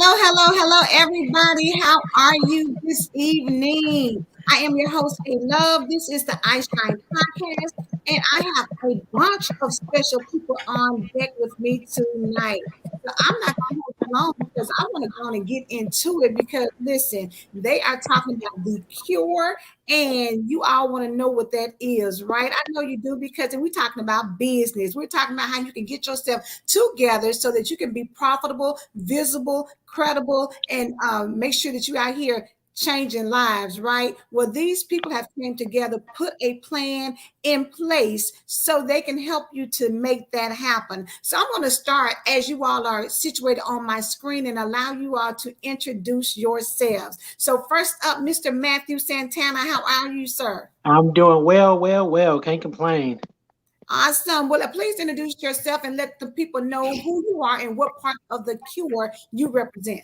Hello, everybody. How are you this evening? I am your host, A Love. This is the iShine podcast, and I have a bunch of special people on deck with me tonight. So I'm not going to hold you long because I want to go on and get into it because, listen, they are talking about the cure, and you all want to know what that is, right? I know you do because we're talking about business. We're talking about how you can get yourself together so that you can be profitable, visible, credible, and make sure that you out here changing lives, right? Well, these people have came together, put a plan in place so they can help you to make that happen. So I'm going to start as you all are situated on my screen and allow you all to introduce yourselves. So first up, Mr. Matthew Santana, how are you, sir? I'm doing well. Can't complain. Awesome. Well, please introduce yourself and let the people know who you are and what part of the cure you represent.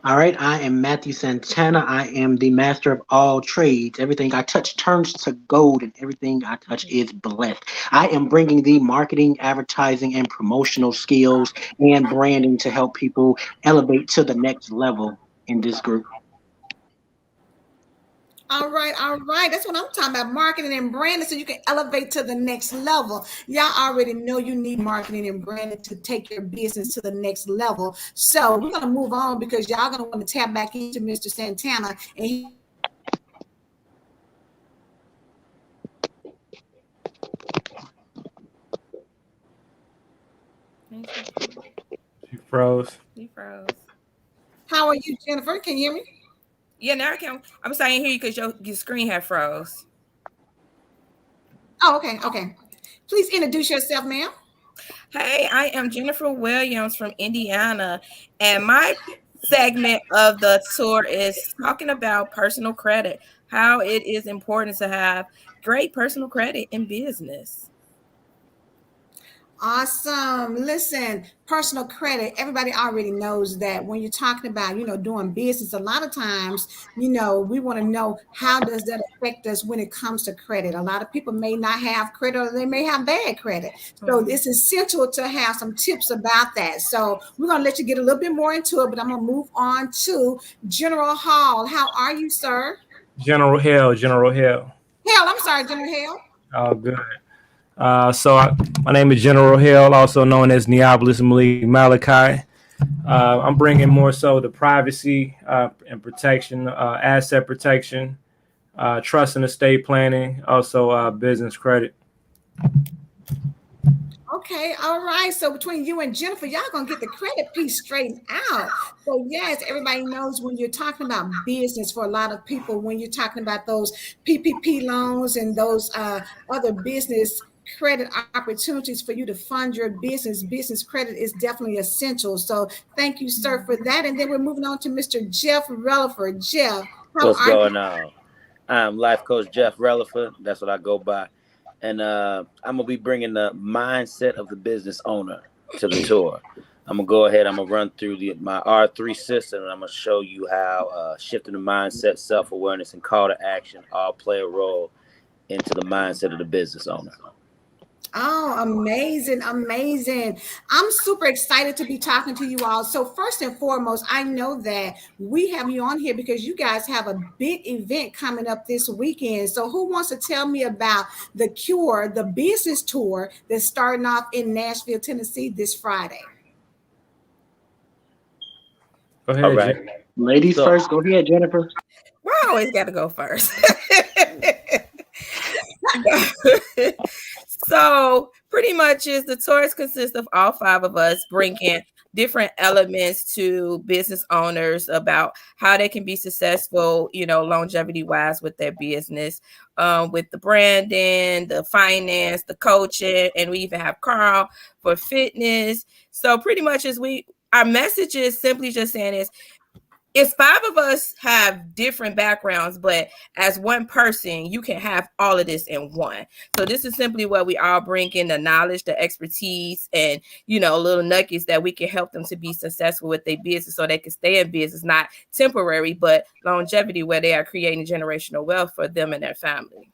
All right, I am Matthew Santana. I am the master of all trades. Everything I touch turns to gold, and everything I touch is blessed. I am bringing the marketing, advertising, and promotional skills and branding to help people elevate to the next level in this group. All right. That's what I'm talking about. Marketing and branding so you can elevate to the next level. Y'all already know you need marketing and branding to take your business to the next level. So we're gonna move on because y'all gonna want to tap back into Mr. Santana and She froze. You froze. how are you, Jennifer? Can you hear me? Yeah, now I can. I'm saying here because your screen had froze. Oh, okay. Please introduce yourself, ma'am. Hey, I am Jennifer Williams from Indiana, and my segment of the tour is talking about personal credit, how it is important to have great personal credit in business. Awesome. Listen, personal credit, everybody already knows that when you're talking about, doing business, a lot of times, we want to know how does that affect us when it comes to credit. A lot of people may not have credit or they may have bad credit. So it's essential to have some tips about that. So we're going to let you get a little bit more into it, but I'm going to move on to General Hall. How are you, sir? General Hill. Hell, I'm sorry, General Hall. Oh, good. My name is General Hill, also known as Neopolis Malik Malachi. I'm bringing more so the privacy and protection, asset protection, trust and estate planning, also business credit. Okay, all right. So between you and Jennifer, y'all gonna get the credit piece straightened out. So yes, everybody knows when you're talking about business for a lot of people, when you're talking about those PPP loans and those other business credit opportunities for you to fund your business, business credit is definitely essential. So thank you, sir, for that. And then we're moving on to Mr. Jeff Relaford. Jeff, how What's are you? going on? I'm Life Coach Jeff Relaford. That's what I go by. And I'm going to be bringing the mindset of the business owner to the tour. I'm going to go ahead. I'm going to run through my R3 system, and I'm going to show you how shifting the mindset, self-awareness, and call to action all play a role into the mindset of the business owner. Oh, amazing. I'm super excited to be talking to you all. So first and foremost, I know that we have you on here because you guys have a big event coming up this weekend. So who wants to tell me about the C.U.R.E, the business tour that's starting off in Nashville, Tennessee this Friday? Go ahead, All right. Ladies first. Go ahead, Jennifer. We always got to go first. So pretty much the tours consist of all five of us bringing different elements to business owners about how they can be successful, longevity wise with their business, with the branding, the finance, the coaching, and we even have Carl for fitness. So pretty much our message is simply just saying it's five of us have different backgrounds, but as one person, you can have all of this in one. So this is simply where we all bring in the knowledge, the expertise, and, little nuggets that we can help them to be successful with their business so they can stay in business, not temporary, but longevity where they are creating generational wealth for them and their families.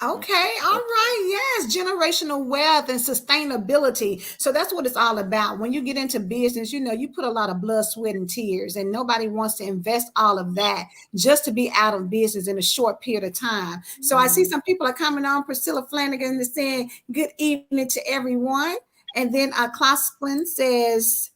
Okay, all right. Yes, generational wealth and sustainability. So that's what it's all about. When you get into business, you put a lot of blood, sweat, and tears, and nobody wants to invest all of that just to be out of business in a short period of time. So I see some people are coming on. Priscilla Flanagan is saying, "Good evening to everyone." And then Klossman says,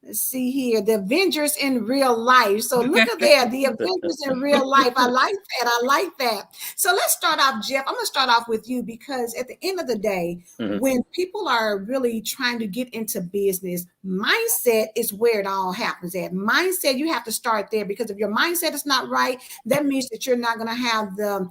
let's see here, the Avengers in real life. So look at there, the Avengers in real life. I like that. I like that. So let's start off, Jeff. I'm going to start off with you because at the end of the day, Mhm. when people are really trying to get into business, mindset is where it all happens at. Mindset, you have to start there because if your mindset is not right, that means that you're not going to have the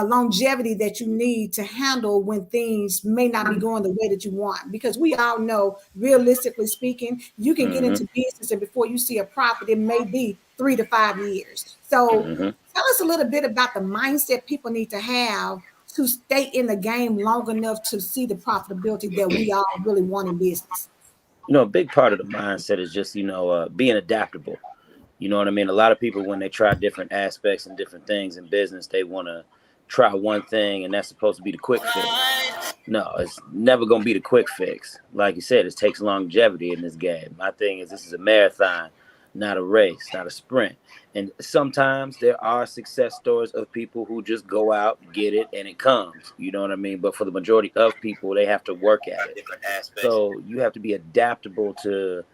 longevity that you need to handle when things may not be going the way that you want. Because we all know, realistically speaking, you can get Mhm. into business and before you see a profit, it may be 3 to 5 years. So Mhm. tell us a little bit about the mindset people need to have to stay in the game long enough to see the profitability that we all really want in business. A big part of the mindset is just being adaptable. You know what I mean? A lot of people, when they try different aspects and different things in business, they want to try one thing and that's supposed to be the quick fix. No, it's never going to be the quick fix. Like you said, it takes longevity in this game. My thing is, this is a marathon, not a race, not a sprint. And sometimes there are success stories of people who just go out, get it, and it comes. You know what I mean? But for the majority of people, they have to work at it. So you have to be adaptable to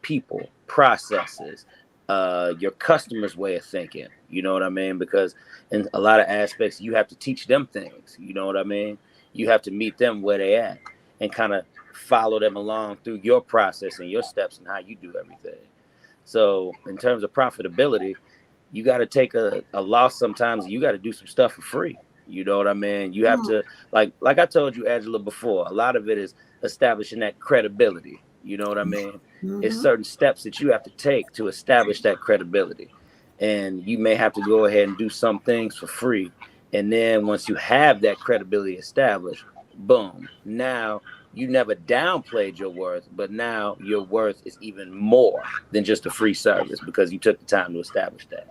people, processes, your customers' way of thinking. You know what I mean? Because in a lot of aspects, you have to teach them things. You know what I mean? You have to meet them where they at and kind of follow them along through your process and your steps and how you do everything. So in terms of profitability, you got to take a loss sometimes. You got to do some stuff for free. You know what I mean? You have Mm, to like I told you, Angela, before. A lot of it is establishing that credibility. You know what I mean? It's mhm. certain steps that you have to take to establish that credibility, and you may have to go ahead and do some things for free. And then once you have that credibility established, boom, now you never downplayed your worth, but now your worth is even more than just a free service because you took the time to establish that.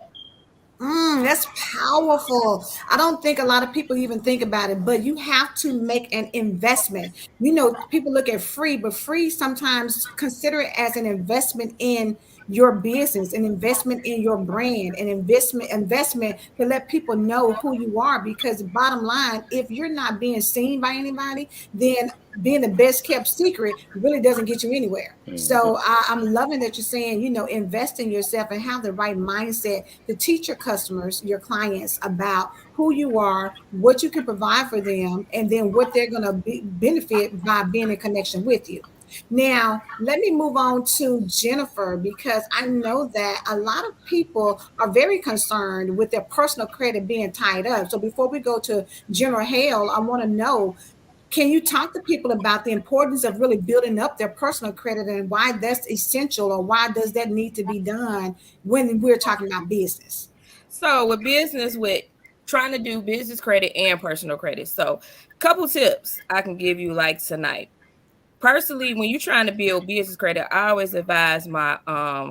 That's powerful. I don't think a lot of people even think about it, but you have to make an investment. People look at free, but free sometimes consider it as an investment in your business, an investment in your brand, an investment to let people know who you are. Because bottom line, if you're not being seen by anybody, then being the best kept secret really doesn't get you anywhere. Mhm. So I'm loving that you're saying, invest in yourself and have the right mindset to teach your customers, your clients about who you are, what you can provide for them, and then what they're going to benefit by being in connection with you. Now, let me move on to Jennifer because I know that a lot of people are very concerned with their personal credit being tied up. So before we go to General Hale, I want to know, can you talk to people about the importance of really building up their personal credit and why that's essential or why does that need to be done when we're talking about business? So with business, with trying to do business credit and personal credit. So couple tips I can give you like tonight. Personally, when you're trying to build business credit, I always advise my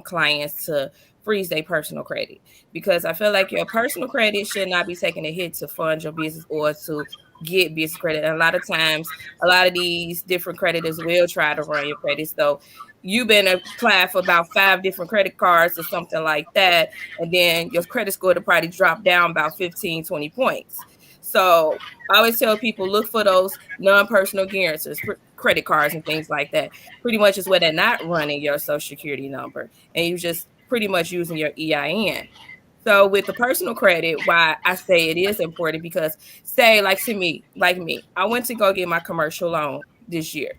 clients to freeze their personal credit because I feel like your personal credit should not be taking a hit to fund your business or to get business credit. And a lot of times, a lot of these different creditors will try to run your credit. So you've been applied for about 5 different credit cards or something like that, and then your credit score to probably drop down about 15, 20 points. So I always tell people look for those non-personal guarantors, credit cards and things like that. Pretty much is where they're not running your social security number and you just pretty much using your EIN. So with the personal credit, why I say it is important because say like me, I went to go get my commercial loan this year.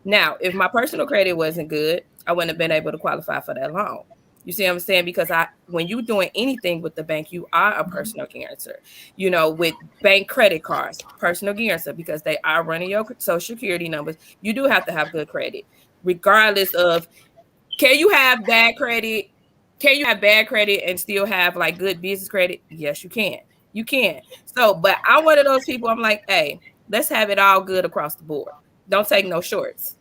Now, if my personal credit wasn't good, I wouldn't have been able to qualify for that loan. You see what I'm saying? Because when you're doing anything with the bank, you are a personal guarantor. With bank credit cards, personal guarantor, because they are running your social security numbers, you do have to have good credit, regardless of can you have bad credit? Can you have bad credit and still have like good business credit? Yes, you can. You can. So, but I'm one of those people. I'm like, hey, let's have it all good across the board. Don't take no shorts.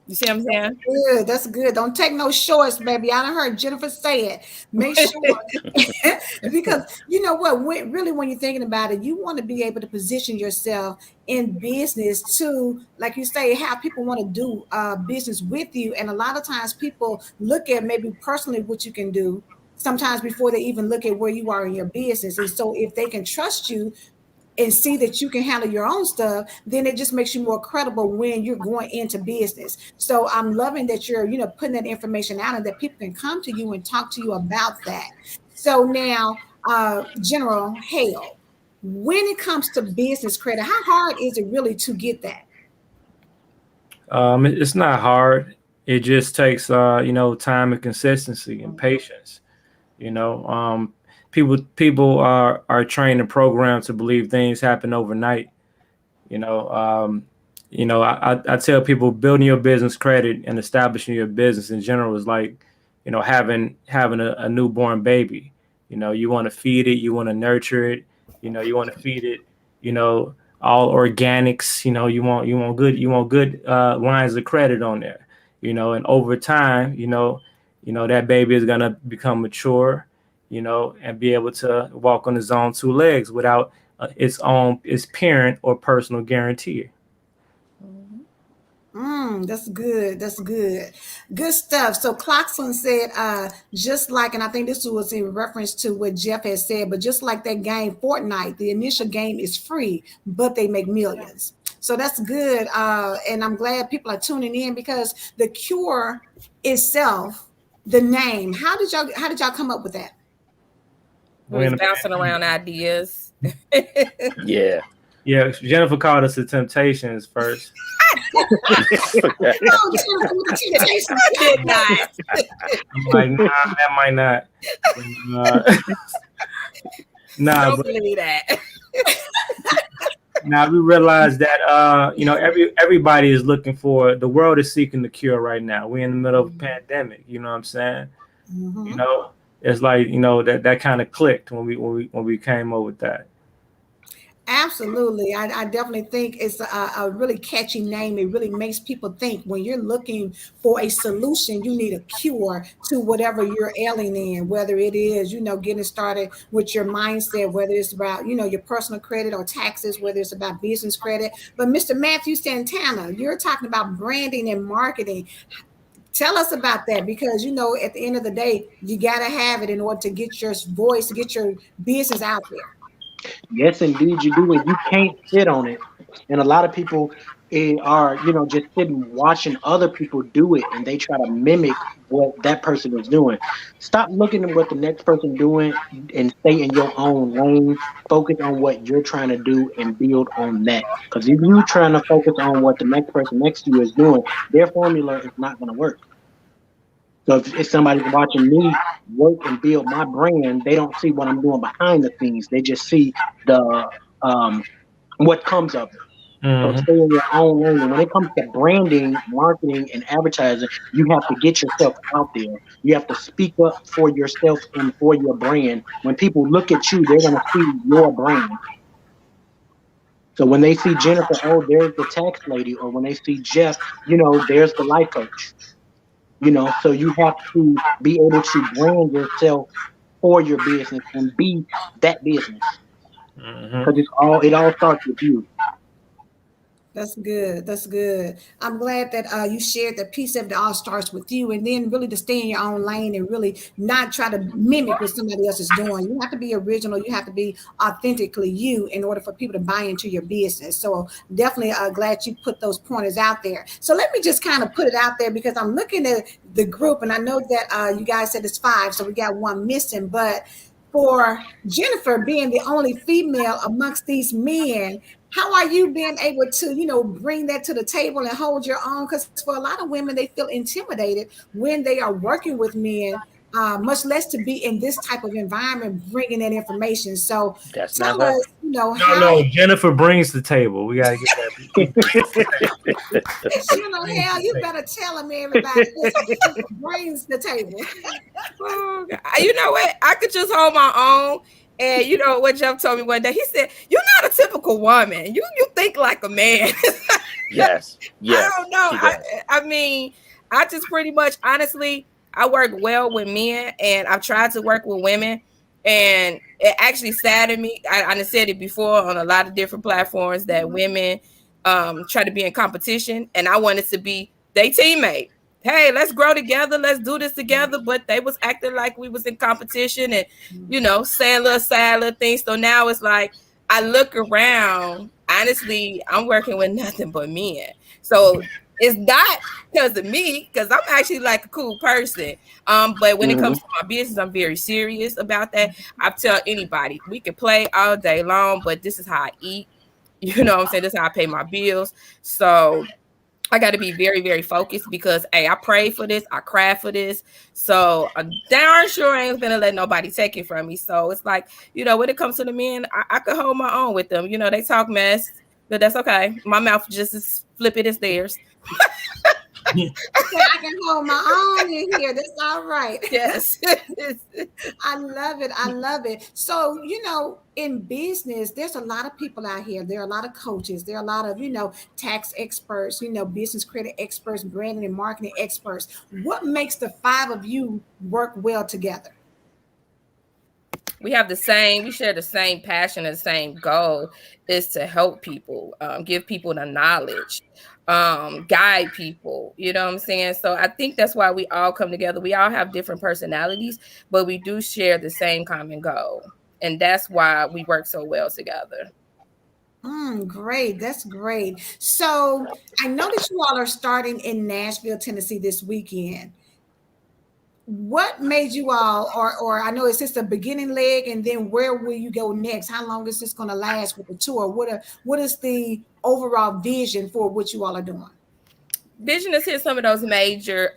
You see what I'm saying? Good. That's good. Don't take no shorts, baby. I done heard Jennifer say it. Make sure because you know what? Really, when you're thinking about it, you want to be able to position yourself in business to, like you say, have people want to do business with you. And a lot of times, people look at maybe personally what you can do. Sometimes before they even look at where you are in your business. And so, if they can trust you and see that you can handle your own stuff, then it just makes you more credible when you're going into business. So I'm loving that you're, putting that information out and that people can come to you and talk to you about that. So now, General Hale, when it comes to business credit, how hard is it really to get that? It's not hard. It just takes time and consistency and patience. You know, people are trained and programmed to believe things happen overnight. You know, I tell people building your business credit and establishing your business in general is like, having a newborn baby. You want to feed it, you want to nurture it, you want to feed it, all organics. You want good lines of credit on there. And over time, that baby is gonna become mature, and be able to walk on its own two legs without its parent or personal guarantee. That's good. That's good. Good stuff. So Clarkson said, just like, and I think this was in reference to what Jeff has said, but just like that game Fortnite, the initial game is free, but they make millions. So that's good. And I'm glad people are tuning in because the cure itself, the name, how did y'all come up with that? We was bouncing around ideas. Yeah. Yeah, Jennifer called us the Temptations first. No, Jennifer, with the temptation. I did not. I'm like, nah, that might not. Nah, Don't but believe that. now we realize that everybody is looking for, the world is seeking the cure right now. We're in the middle of a pandemic. You know what I'm saying? Mhm. It's like that kind of clicked when we came up with that. Absolutely. I definitely think it's a really catchy name. It really makes people think when you're looking for a solution, you need a cure to whatever you're ailing in, whether it is, getting started with your mindset, whether it's about, your personal credit or taxes, whether it's about business credit. But Mr. Matthew Santana, you're talking about branding and marketing. Tell us about that because, at the end of the day, you got to have it in order to get your voice, to get your business out there. Yes, indeed, you do, and you can't sit on it. And a lot of people are, just sitting watching other people do it, and they try to mimic what that person is doing. Stop looking at what the next person doing, and stay in your own lane. Focus on what you're trying to do and build on that. Because if you're trying to focus on what the next person next to you is doing, their formula is not going to work. So if somebody's watching me work and build my brand, they don't see what I'm doing behind the scenes. They just see the what comes of it. So Hmm. stay in your own lane. And when it comes to branding, marketing, and advertising, you have to get yourself out there. You have to speak up for yourself and for your brand. When people look at you, they're going to see your brand. So when they see Jennifer, oh, there's the tax lady, or when they see Jeff, there's the life coach. So you have to be able to brand yourself for your business and be that business Hmm. because it all starts with you. That's good. That's good. I'm glad that you shared that piece of it all starts with you, and then really to stay in your own lane and really not try to mimic what somebody else is doing. You have to be original. You have to be authentically you in order for people to buy into your business. So definitely glad you put those pointers out there. So let me just kind of put it out there because I'm looking at the group, and I know that you guys said it's 5, so we got one missing, but for Jennifer being the only female amongst these men, how are you being able to, bring that to the table and hold your own? Because for a lot of women, they feel intimidated when they are working with men, much less to be in this type of environment, bringing that information. So That's not tell her. us, No, how, no, Jennifer brings the table. We gotta get that. hell, you better tell them, everybody, listen, Jennifer brings the table. Oh, God. You know what? I could just hold my own. And you know what Jeff told me one day? He said, "You're not a typical woman. You think like a man." Yes, I yes, don't know. she does. I mean, I just pretty much, honestly, I work well with men, and I've tried to work with women, and it actually saddened me. I said it before on a lot of different platforms that women try to be in competition, and I wanted to be their teammate. Hey, let's grow together. Let's do this together. But they was acting like we was in competition, and saying little sad little things. So now it's like I look around. Honestly, I'm working with nothing but men. So it's not because of me, because I'm actually like a cool person. But when it Hmm. comes to my business, I'm very serious about that. I tell anybody we can play all day long, but this is how I eat. You know what I'm saying? This is how I pay my bills. So I got to be very, very focused because, hey, I prayed for this, I cried for this. So I'm darn sure I ain't gonna let nobody take it from me. So it's like, when it comes to the men, I could hold my own with them. They talk mess, but that's okay. My mouth just as flippant as theirs. Okay, I can hold my own in here. That's all right. Yes. I love it. I love it. So, in business, there's a lot of people out here. There are a lot of coaches. There are a lot of, tax experts, business credit experts, branding and marketing experts. What makes the five of you work well together? We share the same passion and the same goal is to help people, give people the knowledge, guide people, you know what I'm saying? So I think that's why we all come together. We all have different personalities, but we do share the same common goal. And that's why we work so well together. Great. That's great. So I know that you all are starting in Nashville, Tennessee this weekend. What made you all, or I know it's just a beginning leg, and then where will you go next? How long is this going to last with the tour? What is the overall vision for what you all are doing? Vision is hit some of those major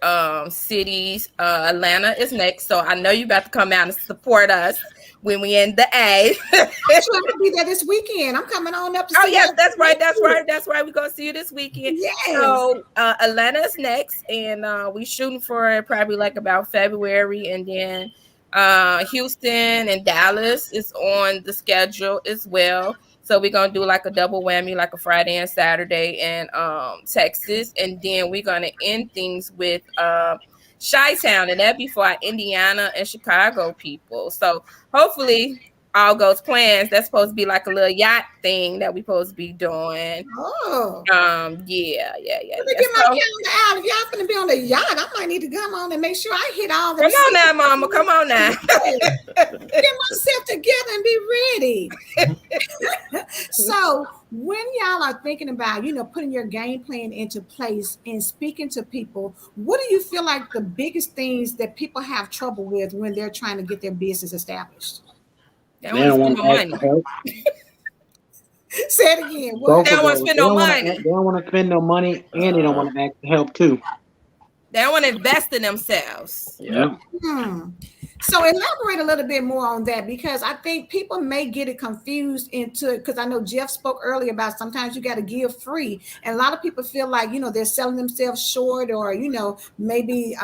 cities. Atlanta is next, so I know you about to come out and support us when we in the A. I'm trying to be there this weekend. I'm coming on up to Oh see yes, y'all. that's right, that's right, that's right. We're gonna see you this weekend. Yes. So Atlanta's next, and we shooting for probably like about February, and then Houston and Dallas is on the schedule as well. So we're gonna do like a double whammy, like a Friday and Saturday in Texas, and then we're gonna end things with Chi-Town, and that'd be for our Indiana and Chicago people. So hopefully all goes plans. That's supposed to be like a little yacht thing that we supposed to be doing. Oh. Yeah. Let me get my So calendar out. If y'all gonna be on the yacht, I might need to come on and make sure I hit all them. come on now, mama. Come on now. Get myself together and be ready. So when y'all are thinking about, putting your game plan into place and speaking to people, what do you feel like the biggest things that people have trouble with when they're trying to get their business established? They don't They want to don't spend want no to ask money. for help. Say it again. What? Both They of don't want to those. spend no money. They don't want to spend no money, and they don't want to ask for help too. They don't want to invest in themselves. Yep. So elaborate a little bit more on that, because I think people may get it confused into, because I know Jeff spoke earlier about sometimes you got to give free, and a lot of people feel like they're selling themselves short, or maybe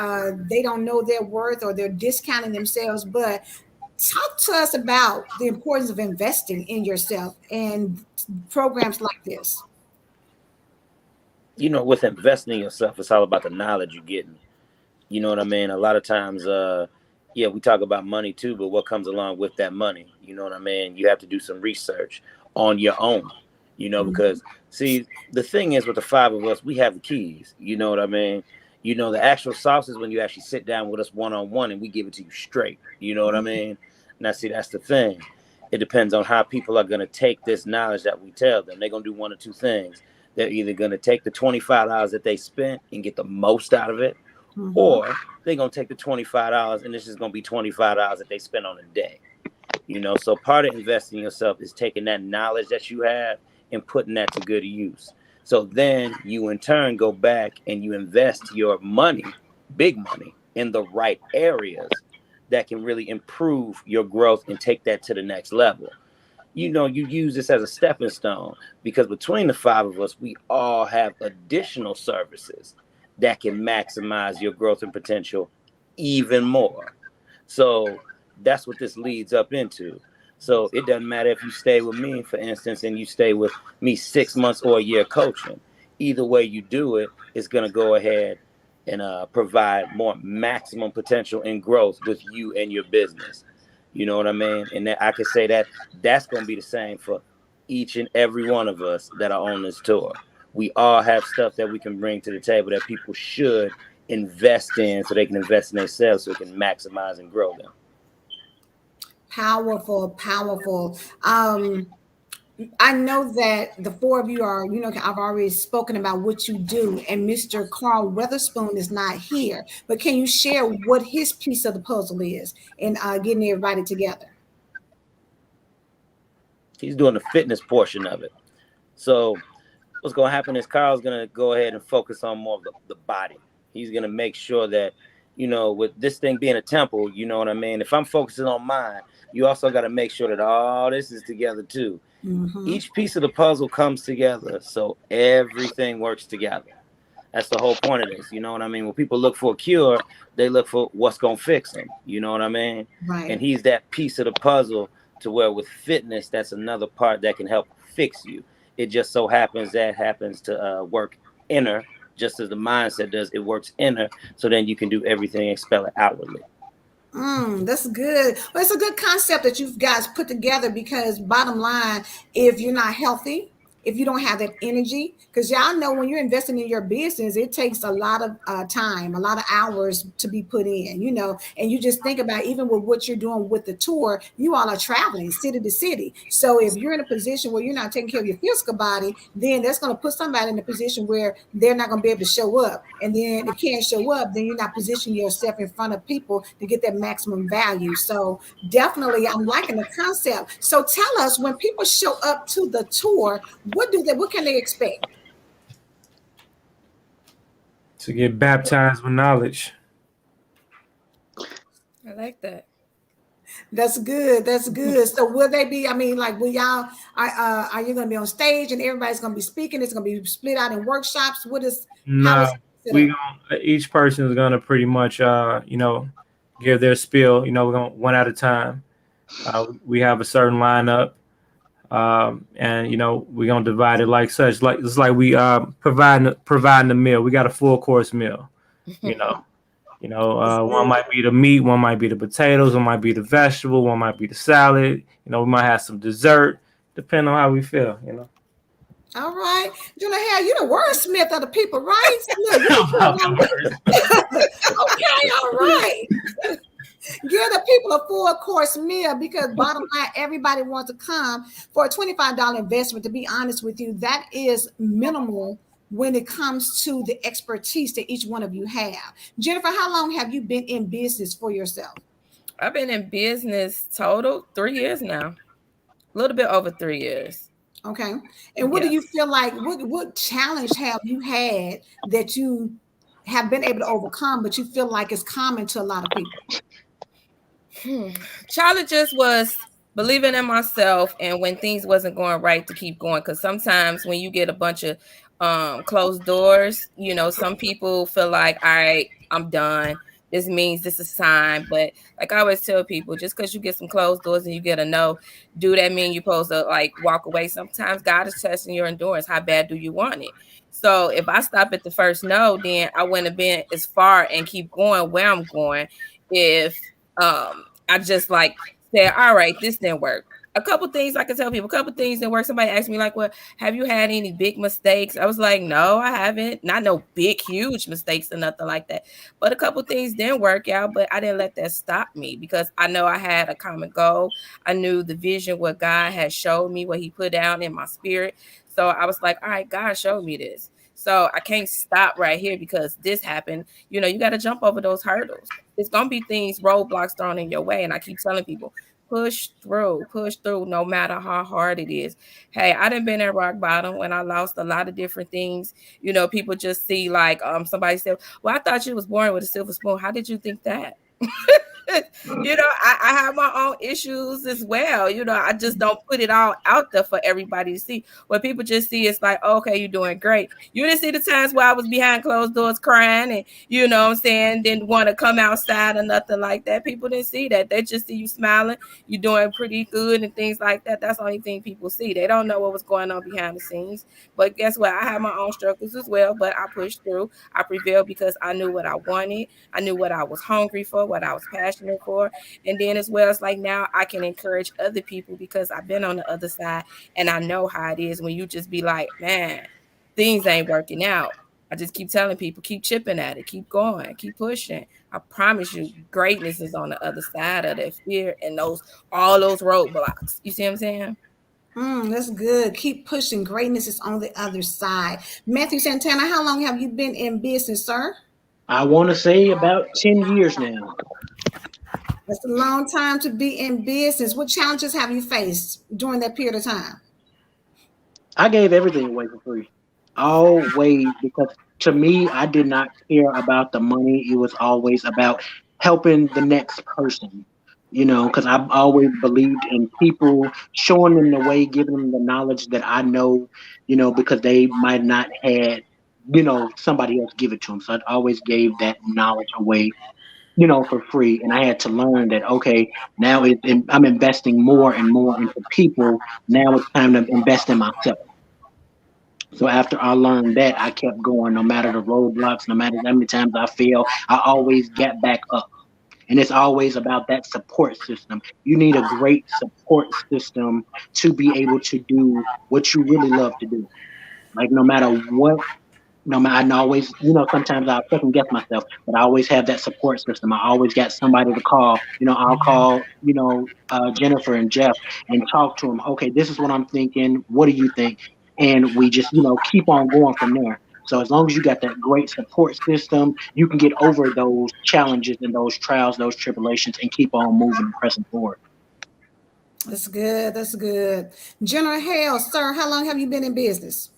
they don't know their worth, or they're discounting themselves. But talk to us about the importance of investing in yourself and programs like this. With investing in yourself, it's all about the knowledge you're getting. You know what I mean? A lot of times, yeah, we talk about money too, but what comes along with that money? You know what I mean? You have to do some research on your own, because see, the thing is with the five of us, we have the keys. You know what I mean? The actual sauce is when you actually sit down with us one-on-one and we give it to you straight. You know what I mean? Now, see, that's the thing. It depends on how people are going to take this knowledge that we tell them. They're going to do one or two things. They're either going to take the $25 that they spent and get the most out of it, or they're going to take the $25 and this is going to be $25 that they spend on a day. So part of investing in yourself is taking that knowledge that you have and putting that to good use. So then you in turn go back and you invest your money, big money, in the right areas that can really improve your growth and take that to the next level. You use this as a stepping stone, because between the five of us, we all have additional services that can maximize your growth and potential even more. So that's what this leads up into. So it doesn't matter if you stay with me, for instance, and you stay with me 6 months or a year coaching. either way you do it, it's going to go ahead and provide more maximum potential and growth with you and your business. You know what I mean? And that, I can say that that's going to be the same for each and every one of us that are on this tour. We all have stuff that we can bring to the table that people should invest in, so they can invest in themselves, so it can maximize and grow them. Powerful, powerful. I know that the four of you are, I've already spoken about what you do, and Mr. Carl Weatherspoon is not here. But can you share what his piece of the puzzle is in getting everybody together? He's doing the fitness portion of it. So what's going to happen is Carl's going to go ahead and focus on more of the body. He's going to make sure that, with this thing being a temple, you know what I mean? If I'm focusing on mine, you also got to make sure that all this is together too. Mm-hmm. Each piece of the puzzle comes together, so everything works together. That's the whole point of this. You know what I mean? When people look for a cure, they look for what's going to fix them. You know what I mean? Right. And he's that piece of the puzzle, to where with fitness, that's another part that can help fix you. It just so happens to work inner, just as the mindset does. It works inner, so then you can do everything and expel it outwardly. That's good. Well, it's a good concept that you guys put together, because bottom line, if you're not healthy, if you don't have that energy, because y'all know when you're investing in your business, it takes a lot of time, a lot of hours to be put in, and you just think about, even with what you're doing with the tour, you all are traveling city to city. So if you're in a position where you're not taking care of your physical body, then that's going to put somebody in a position where they're not going to be able to show up. And then if you can't show up, then you're not positioning yourself in front of people to get that maximum value. So definitely, I'm liking the concept. So tell us, when people show up to the tour, what can they expect? To get baptized with knowledge. I like that. That's good. That's good. So will they be, I mean, like, will y'all, are you going to be on stage and everybody's going to be speaking? It's going to be split out in workshops. How No, is it set up? each person is gonna pretty much give their spiel. We're gonna one at a time. We have a certain lineup, and we're gonna divide it like such. Like it's like we providing the meal. We got a full course meal. You know, one might be the meat, one might be the potatoes, one might be the vegetable, one might be the salad. We might have some dessert, depending on how we feel. All right. Hale, you're the wordsmith of the people, right? Look, okay, all right. Give the people a full course meal, because bottom line, everybody wants to come for a $25 investment. To be honest with you, that is minimal when it comes to the expertise that each one of you have. Jennifer, how long have you been in business for yourself? I've been in business total 3 years now. A little bit over 3 years. Okay. And what do you feel like, what challenge have you had that you have been able to overcome, but you feel like it's common to a lot of people? Challenges was believing in myself, and when things wasn't going right, to keep going. Because sometimes when you get a bunch of closed doors, some people feel like, all right, I'm done. This means this is a sign. But like I always tell people, just because you get some closed doors and you get a no, do that mean you're supposed to like walk away? Sometimes God is testing your endurance. How bad do you want it? So if I stop at the first no, then I wouldn't have been as far and keep going where I'm going if I just like said, all right, this didn't work. A couple things I can tell people, a couple things didn't work. Somebody asked me, like, well, have you had any big mistakes? I was like, no, I haven't. Not no big, huge mistakes or nothing like that. But a couple things didn't work out, but I didn't let that stop me, because I know I had a common goal. I knew the vision, what God had showed me, what he put down in my spirit. So I was like, all right, God showed me this. So I can't stop right here because this happened. You got to jump over those hurdles. It's going to be things, roadblocks thrown in your way. And I keep telling people, push through, no matter how hard it is. Hey, I done been at rock bottom when I lost a lot of different things. People just see like somebody said, well, I thought you was born with a silver spoon. How did you think that? I have my own issues as well. I just don't put it all out there for everybody to see. What people just see is like, okay, you're doing great. You didn't see the times where I was behind closed doors crying and, what I'm saying, didn't want to come outside or nothing like that. People didn't see that. They just see you smiling, you doing pretty good and things like that. That's the only thing people see. They don't know what was going on behind the scenes. But guess what? I have my own struggles as well, but I pushed through. I prevailed because I knew what I wanted. I knew what I was hungry for, what I was passionate for. And then as well as like now I can encourage other people because I've been on the other side and I know how it is when you just be like, man, things ain't working out. I just keep telling people, keep chipping at it, keep going, keep pushing. I promise you, greatness is on the other side of that fear and all those roadblocks. You see what I'm saying? That's good. Keep pushing. Greatness is on the other side. Matthew Santana, how long have you been in business, sir? I want to say about 10 years now. That's a long time to be in business. What challenges have you faced during that period of time? I gave everything away for free. Always, because to me, I did not care about the money. It was always about helping the next person, because I've always believed in people, showing them the way, giving them the knowledge that I know, because they might not had, somebody else give it to them. So I always gave that knowledge away, for free. And I had to learn that, okay, now I'm investing more and more into people. Now it's time to invest in myself. So after I learned that, I kept going no matter the roadblocks, no matter how many times I fail, I always get back up. And it's always about that support system. You need a great support system to be able to do what you really love to do. Like no matter what, no matter, I always, sometimes I second guess myself, but I always have that support system. I always got somebody to call. I'll call, Jennifer and Jeff and talk to them. Okay, this is what I'm thinking. What do you think? And we just, keep on going from there. So as long as you got that great support system, you can get over those challenges and those trials, those tribulations, and keep on moving and pressing forward. That's good. That's good. General Hale, sir, how long have you been in business?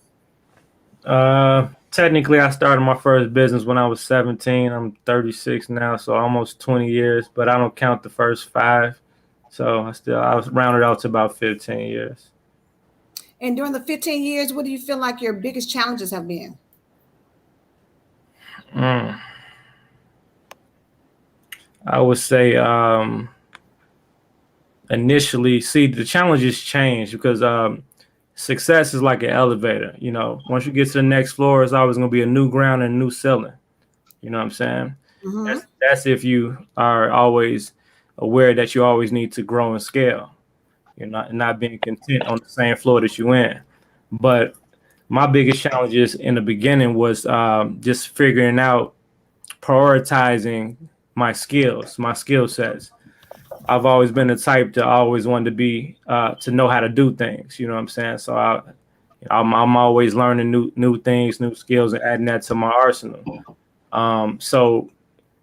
Technically, I started my first business when I was 17. I'm 36 now, so almost 20 years, but I don't count the first 5. So I was rounded out to about 15 years. And during the 15 years, what do you feel like your biggest challenges have been? Mm. I would say initially, see, the challenges change because success is like an elevator. Once you get to the next floor, it's always going to be a new ground and a new ceiling. You know what I'm saying? Mm-hmm. That's if you are always aware that you always need to grow and scale. You're not being content on the same floor that you in. But my biggest challenges in the beginning was just figuring out, prioritizing my skills, my skill sets. I've always been the type to always want to be to know how to do things. You know what I'm saying? So I'm always learning new things, new skills, and adding that to my arsenal. So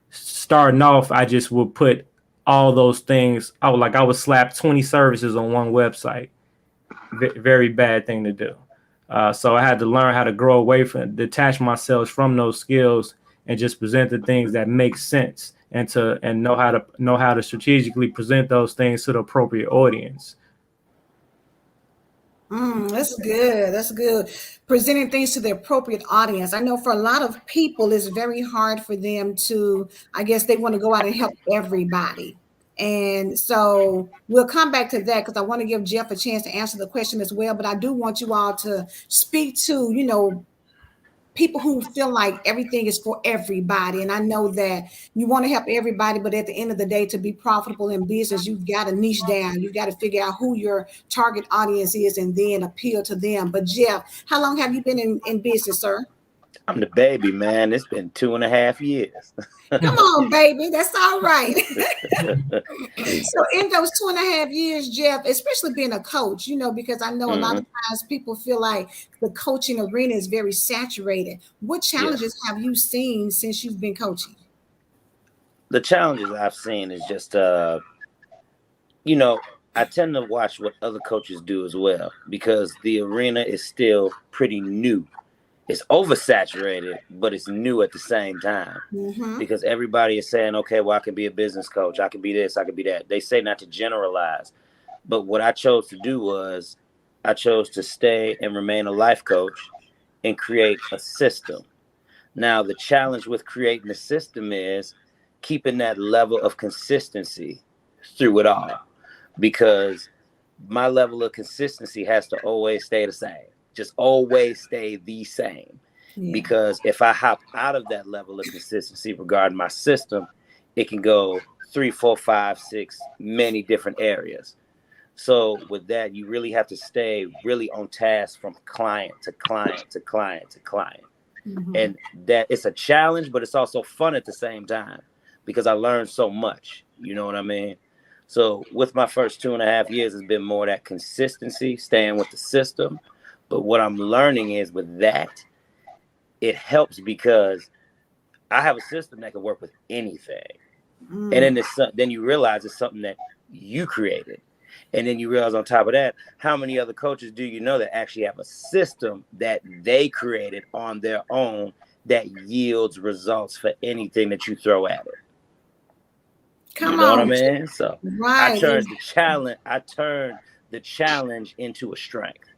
starting off, I just would put all those things. I would slap 20 services on one website. Very bad thing to do. So I had to learn how to grow away from, detach myself from those skills, and just present the things that make sense, and know how to strategically present those things to the appropriate audience. That's good. That's good. Presenting things to the appropriate audience. I know for a lot of people, it's very hard for them to, I guess they want to go out and help everybody. And so we'll come back to that because I want to give Jeff a chance to answer the question as well. But I do want you all to speak to, people who feel like everything is for everybody. And I know that you want to help everybody, but at the end of the day, to be profitable in business, you've got to niche down. You've got to figure out who your target audience is and then appeal to them. But Jeff, how long have you been in business, sir? I'm the baby, man. It's been 2.5 years. Come on, baby. That's all right. So in those 2.5 years, Jeff, especially being a coach, because I know a lot of times people feel like the coaching arena is very saturated. What Yeah. challenges have you seen since you've been coaching? The challenges I've seen is just, I tend to watch what other coaches do as well because the arena is still pretty new. it's oversaturated, but it's new at the same time. Mm-hmm. Because everybody is saying, okay, well, I can be a business coach. I can be this, I can be that. They say not to generalize. But what I chose to do was I chose to stay and remain a life coach and create a system. Now, the challenge with creating a system is keeping that level of consistency through it all, because my level of consistency has to always stay the same, just always stay the same. Yeah. Because if I hop out of that level of consistency regarding my system, it can go 3, 4, 5, 6, many different areas. So with that, you really have to stay really on task from client to client to client to client. Mm-hmm. And that it's a challenge, but it's also fun at the same time because I learned so much. You know what I mean? So with my first 2.5 years, it's been more that consistency, staying with the system. But what I'm learning is with that, it helps because I have a system that can work with anything. Mm. And then you realize it's something that you created. And then you realize on top of that, how many other coaches do you know that actually have a system that they created on their own that yields results for anything that you throw at it? Come You know what I on. mean? So Right. I turned the challenge into a strength.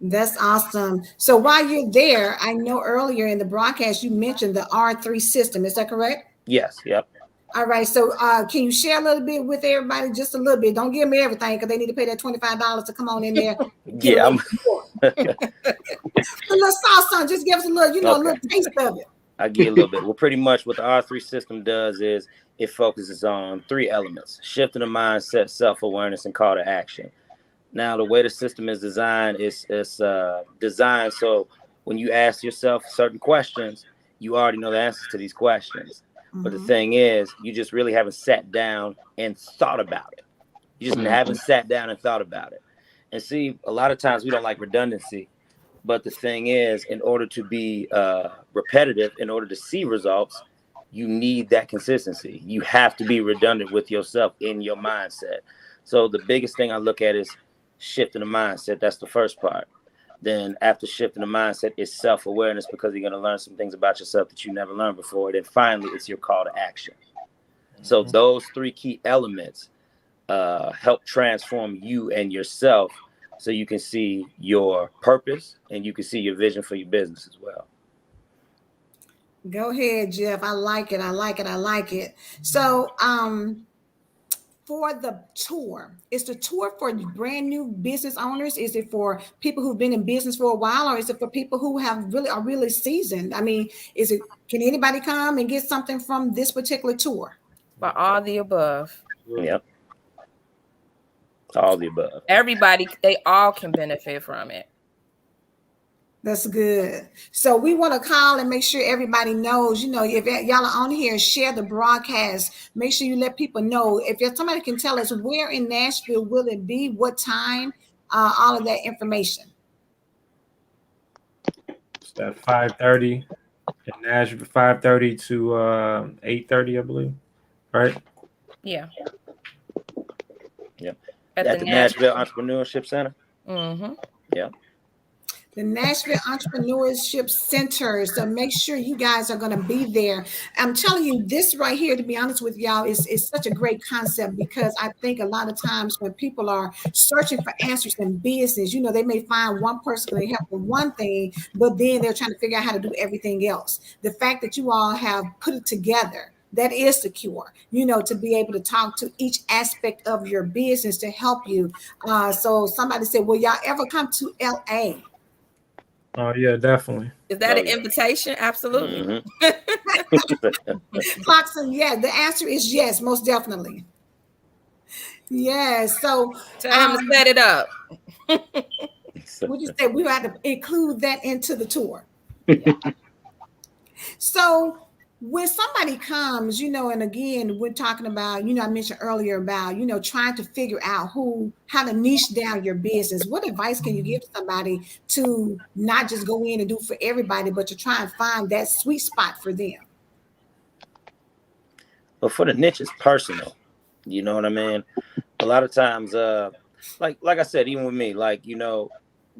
That's awesome. So while you're there, I know earlier in the broadcast you mentioned the R3 system. Is that correct? Yes. Yep. All right. So can you share a little bit with everybody, just a little bit? Don't give me everything because they need to pay that $25 to come on in there. Get Yeah. a little sauce on. Just give us a little, a little taste of it. I give you a little bit. Well, pretty much what the R3 system does is it focuses on 3 elements: shifting the mindset, self-awareness, and call to action. Now, the way the system is designed is designed so when you ask yourself certain questions, you already know the answers to these questions. Mm-hmm. But the thing is, you just really haven't sat down and thought about it. You just haven't sat down and thought about it. And see, a lot of times we don't like redundancy. But the thing is, in order to be repetitive, in order to see results, you need that consistency. You have to be redundant with yourself in your mindset. So the biggest thing I look at is shifting the mindset. That's the first part. Then after shifting the mindset is self-awareness, because you're going to learn some things about yourself that you never learned before. Then finally, it's your call to action. So those 3 key elements help transform you and yourself, so you can see your purpose and you can see your vision for your business as well. Go ahead, Jeff. I like it. I like it. I like it. So, for the tour, is the tour for brand new business owners? Is it for people who've been in business for a while, or is it for people who are really seasoned? I mean, can anybody come and get something from this particular tour? For all the above. Yep. All the above. Everybody, they all can benefit from it. That's good. So we want to call and make sure everybody knows, if y'all are on here, share the broadcast. Make sure you let people know. If somebody can tell us where in Nashville will it be, what time, all of that information. It's at 5:30 in Nashville, 5:30 to 8:30, I believe. Right? Yeah. Yep. At the Nashville Entrepreneurship Center. Mm-hmm. Yeah. The Nashville Entrepreneurship Center. So make sure you guys are going to be there. I'm telling you, this right here, to be honest with y'all, is such a great concept, because I think a lot of times when people are searching for answers in business, they may find one person can help with one thing, but then they're trying to figure out how to do everything else. The fact that you all have put it together, that is the cure, to be able to talk to each aspect of your business to help you. So somebody said, will y'all ever come to LA? Oh yeah, definitely. Is that an invitation? Absolutely. Clarkson, yeah, the answer is yes, most definitely. Yes. So tell him to set it up. We just said we had to include that into the tour. Yeah. So when somebody comes, and again, we're talking about, I mentioned earlier about, trying to figure out how to niche down your business. What advice can you give somebody to not just go in and do for everybody, but to try and find that sweet spot for them? Well, for the niche, it's personal. You know what I mean? A lot of times, like I said, even with me,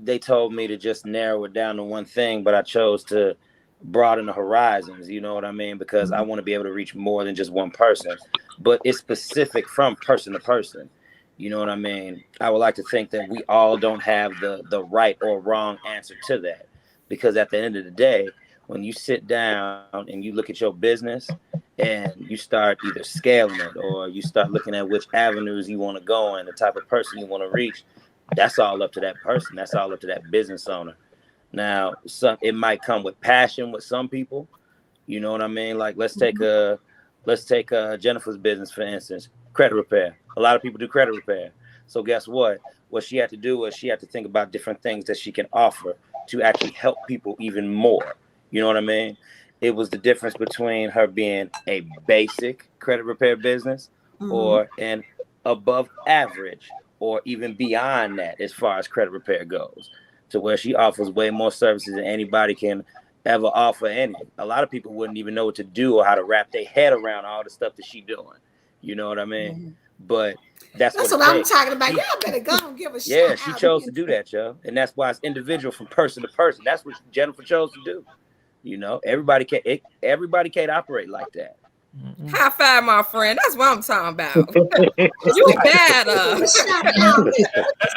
they told me to just narrow it down to one thing, but I chose to broaden the horizons, you know what I mean? Because I want to be able to reach more than just one person, but it's specific from person to person. You know what I mean? I would like to think that we all don't have the right or wrong answer to that. Because at the end of the day, when you sit down and you look at your business and you start either scaling it or you start looking at which avenues you want to go in, the type of person you want to reach, that's all up to that person. That's all up to that business owner. Now, it might come with passion with some people. You know what I mean? Like let's take Jennifer's business, for instance, credit repair. A lot of people do credit repair. So guess what? What she had to do was she had to think about different things that she can offer to actually help people even more. You know what I mean? It was the difference between her being a basic credit repair business or an above average or even beyond that as far as credit repair goes, to where she offers way more services than anybody can ever offer any. A lot of people wouldn't even know what to do or how to wrap their head around all the stuff that she's doing. You know what I mean? But that's what I'm talking about. Y'all better go and give a shout out. Yeah, she chose to do that, yo. And that's why it's individual from person to person. That's what Jennifer chose to do. You know, everybody can't operate like that. High five, my friend. That's what I'm talking about. You better. Gotta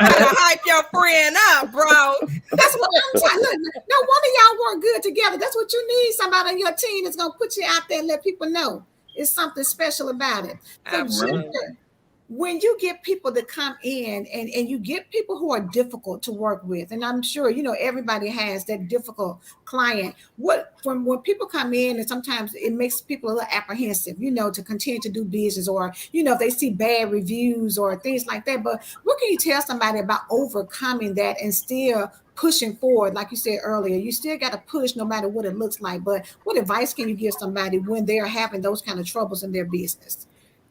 hype your friend up, bro. That's what I'm talking about. No wonder y'all work good together. That's what you need. Somebody on your team that's gonna put you out there and let people know it's something special about it. So Jennifer, when you get people to come in and you get people who are difficult to work with, and I'm sure, you know, everybody has that difficult client. When people come in, and sometimes it makes people a little apprehensive, you know, to continue to do business, or, you know, if they see bad reviews or things like that. But what can you tell somebody about overcoming that and still pushing forward? Like you said earlier, you still got to push no matter what it looks like. But what advice can you give somebody when they're having those kind of troubles in their business?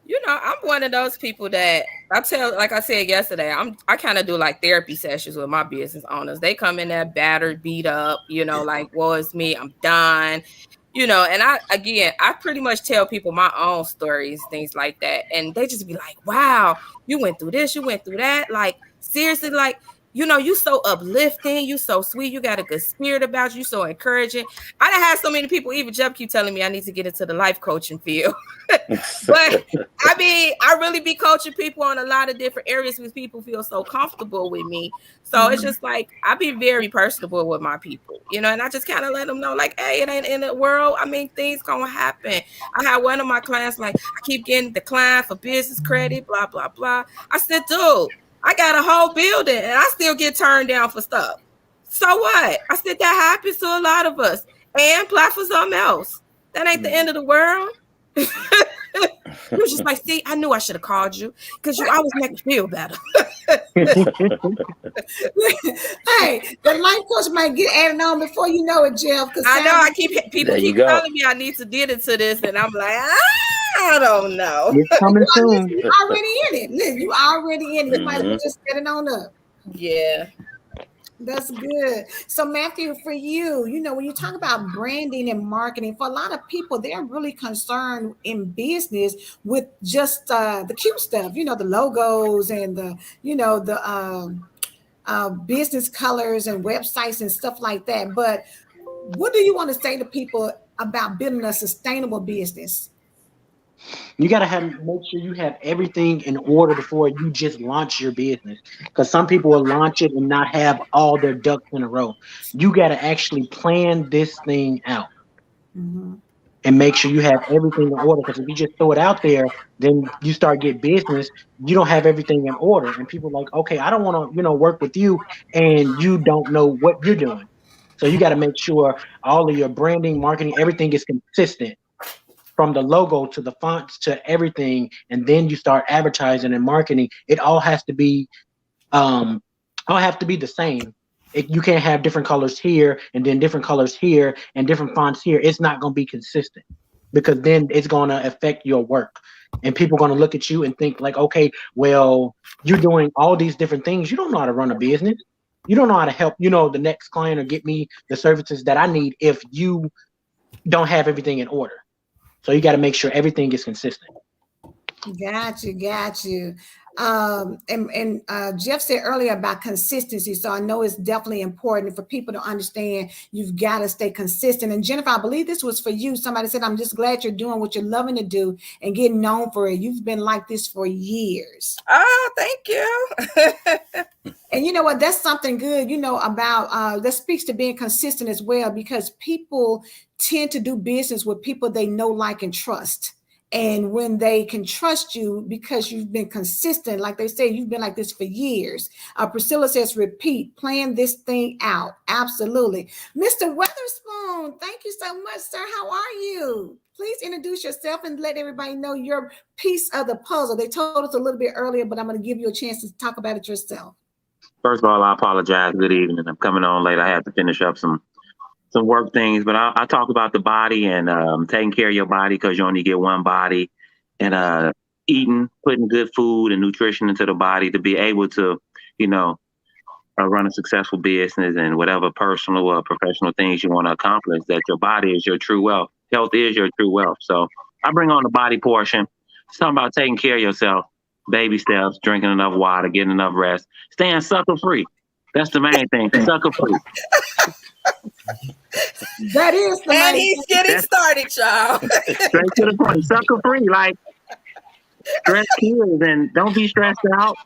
You know, I'm one of those people that like I said yesterday, I kind of do like therapy sessions with my business owners. They come in there battered, beat up, you know, like, woe is me, I'm done, you know. And I pretty much tell people my own stories, things like that. And they just be like, wow, you went through this, you went through that. Like, seriously, like, you know, you so uplifting, you so sweet, you got a good spirit about you, so encouraging. I done had so many people, even Jeff keep telling me I need to get into the life coaching field. But I mean, I really be coaching people on a lot of different areas because people feel so comfortable with me. So it's just like, I be very personable with my people, you know, and I just kind of let them know, like, hey, it ain't in the world. I mean, things gonna happen. I had one of my clients, like, I keep getting declined for business credit, blah, blah, blah. I said, dude, I got a whole building and I still get turned down for stuff. So what? I said, that happens to a lot of us. And apply for something else. That ain't the end of the world. You was just like, see, I knew I should have called you because you always make me feel better. Hey, the life coach might get added on before you know it, Jeff. I know people keep telling me I need to get into this, and I'm like, I don't know. It's coming soon. You already in it. Listen, you already in it. You might as well just get it on up. Yeah. That's good. So Matthew, for you, you know, when you talk about branding and marketing, for a lot of people, they're really concerned in business with just the cute stuff, you know, the logos and the, you know, the business colors and websites and stuff like that. But what do you want to say to people about building a sustainable business? You got to make sure you have everything in order before you just launch your business. Because some people will launch it and not have all their ducks in a row. You got to actually plan this thing out and make sure you have everything in order. Because if you just throw it out there, then you start get business. You don't have everything in order, and people are like, okay, I don't want to, you know, work with you, and you don't know what you're doing. So you got to make sure all of your branding, marketing, everything is consistent. From the logo to the fonts to everything, and then you start advertising and marketing. It all has to be, the same. You can't have different colors here and then different colors here and different fonts here. It's not going to be consistent because then it's going to affect your work, and people are going to look at you and think like, okay, well, you're doing all these different things. You don't know how to run a business. You don't know how to help, you know, the next client or get me the services that I need if you don't have everything in order. So you got to make sure everything is consistent. Got you. And Jeff said earlier about consistency. So I know it's definitely important for people to understand you've got to stay consistent. And Jennifer, I believe this was for you. Somebody said, I'm just glad you're doing what you're loving to do and getting known for it. You've been like this for years. Oh, thank you. And you know what? That's something good, about that speaks to being consistent as well, because people tend to do business with people they know, like, and trust. And when they can trust you because you've been consistent, like they say, you've been like this for years. Priscilla says, repeat, plan this thing out. Absolutely. Mr. Weatherspoon, thank you so much, sir. How are you? Please introduce yourself and let everybody know your piece of the puzzle. They told us a little bit earlier, but I'm going to give you a chance to talk about it yourself. First of all, I apologize. Good evening. I'm coming on late. I had to finish up some work things, but I talk about the body and taking care of your body, because you only get one body, and eating, putting good food and nutrition into the body to be able to, run a successful business and whatever personal or professional things you want to accomplish. That your body is your true wealth. Health is your true wealth. So I bring on the body portion. It's talking about taking care of yourself. Baby steps, drinking enough water, getting enough rest, staying sucker free. That's the main thing. Sucker free. That is the and he's getting started, y'all. Straight to the point. Sucker free. Like, stress kills, and don't be stressed out.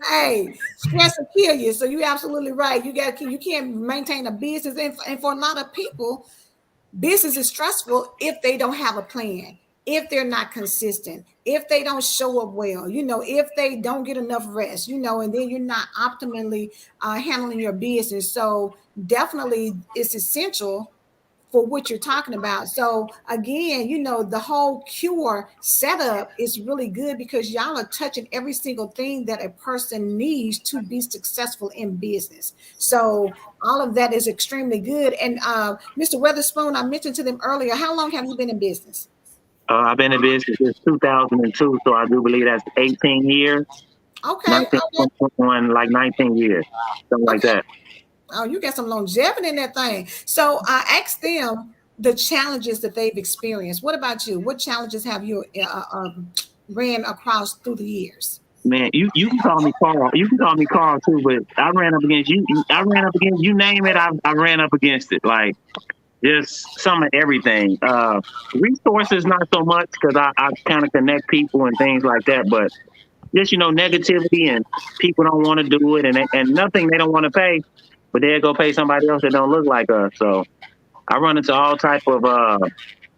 Hey, stress will kill you. So you're absolutely right. You can't maintain a business, and for a lot of people, business is stressful if they don't have a plan, if they're not consistent, if they don't show up well, if they don't get enough rest, and then you're not optimally handling your business. So definitely it's essential for what you're talking about. So again, the whole C.U.R.E setup is really good, because y'all are touching every single thing that a person needs to be successful in business. So all of that is extremely good. And Mr. Weatherspoon, I mentioned to them earlier, how long have you been in business? I've been in business since 2002, so I do believe that's 18 years. Okay. 19, like 19 years, something like that. Oh, you got some longevity in that thing. So I asked them the challenges that they've experienced. What about you? What challenges have you ran across through the years? Man, you can call me Carl. You can call me Carl too, but I ran up against you. I ran up against you. Name it, I ran up against it. Like, just some of everything. Resources, not so much, because I kind of connect people and things like that. But just, negativity, and people don't want to do it, and nothing, they don't want to pay, but they'll go pay somebody else that don't look like us. So I run into all type of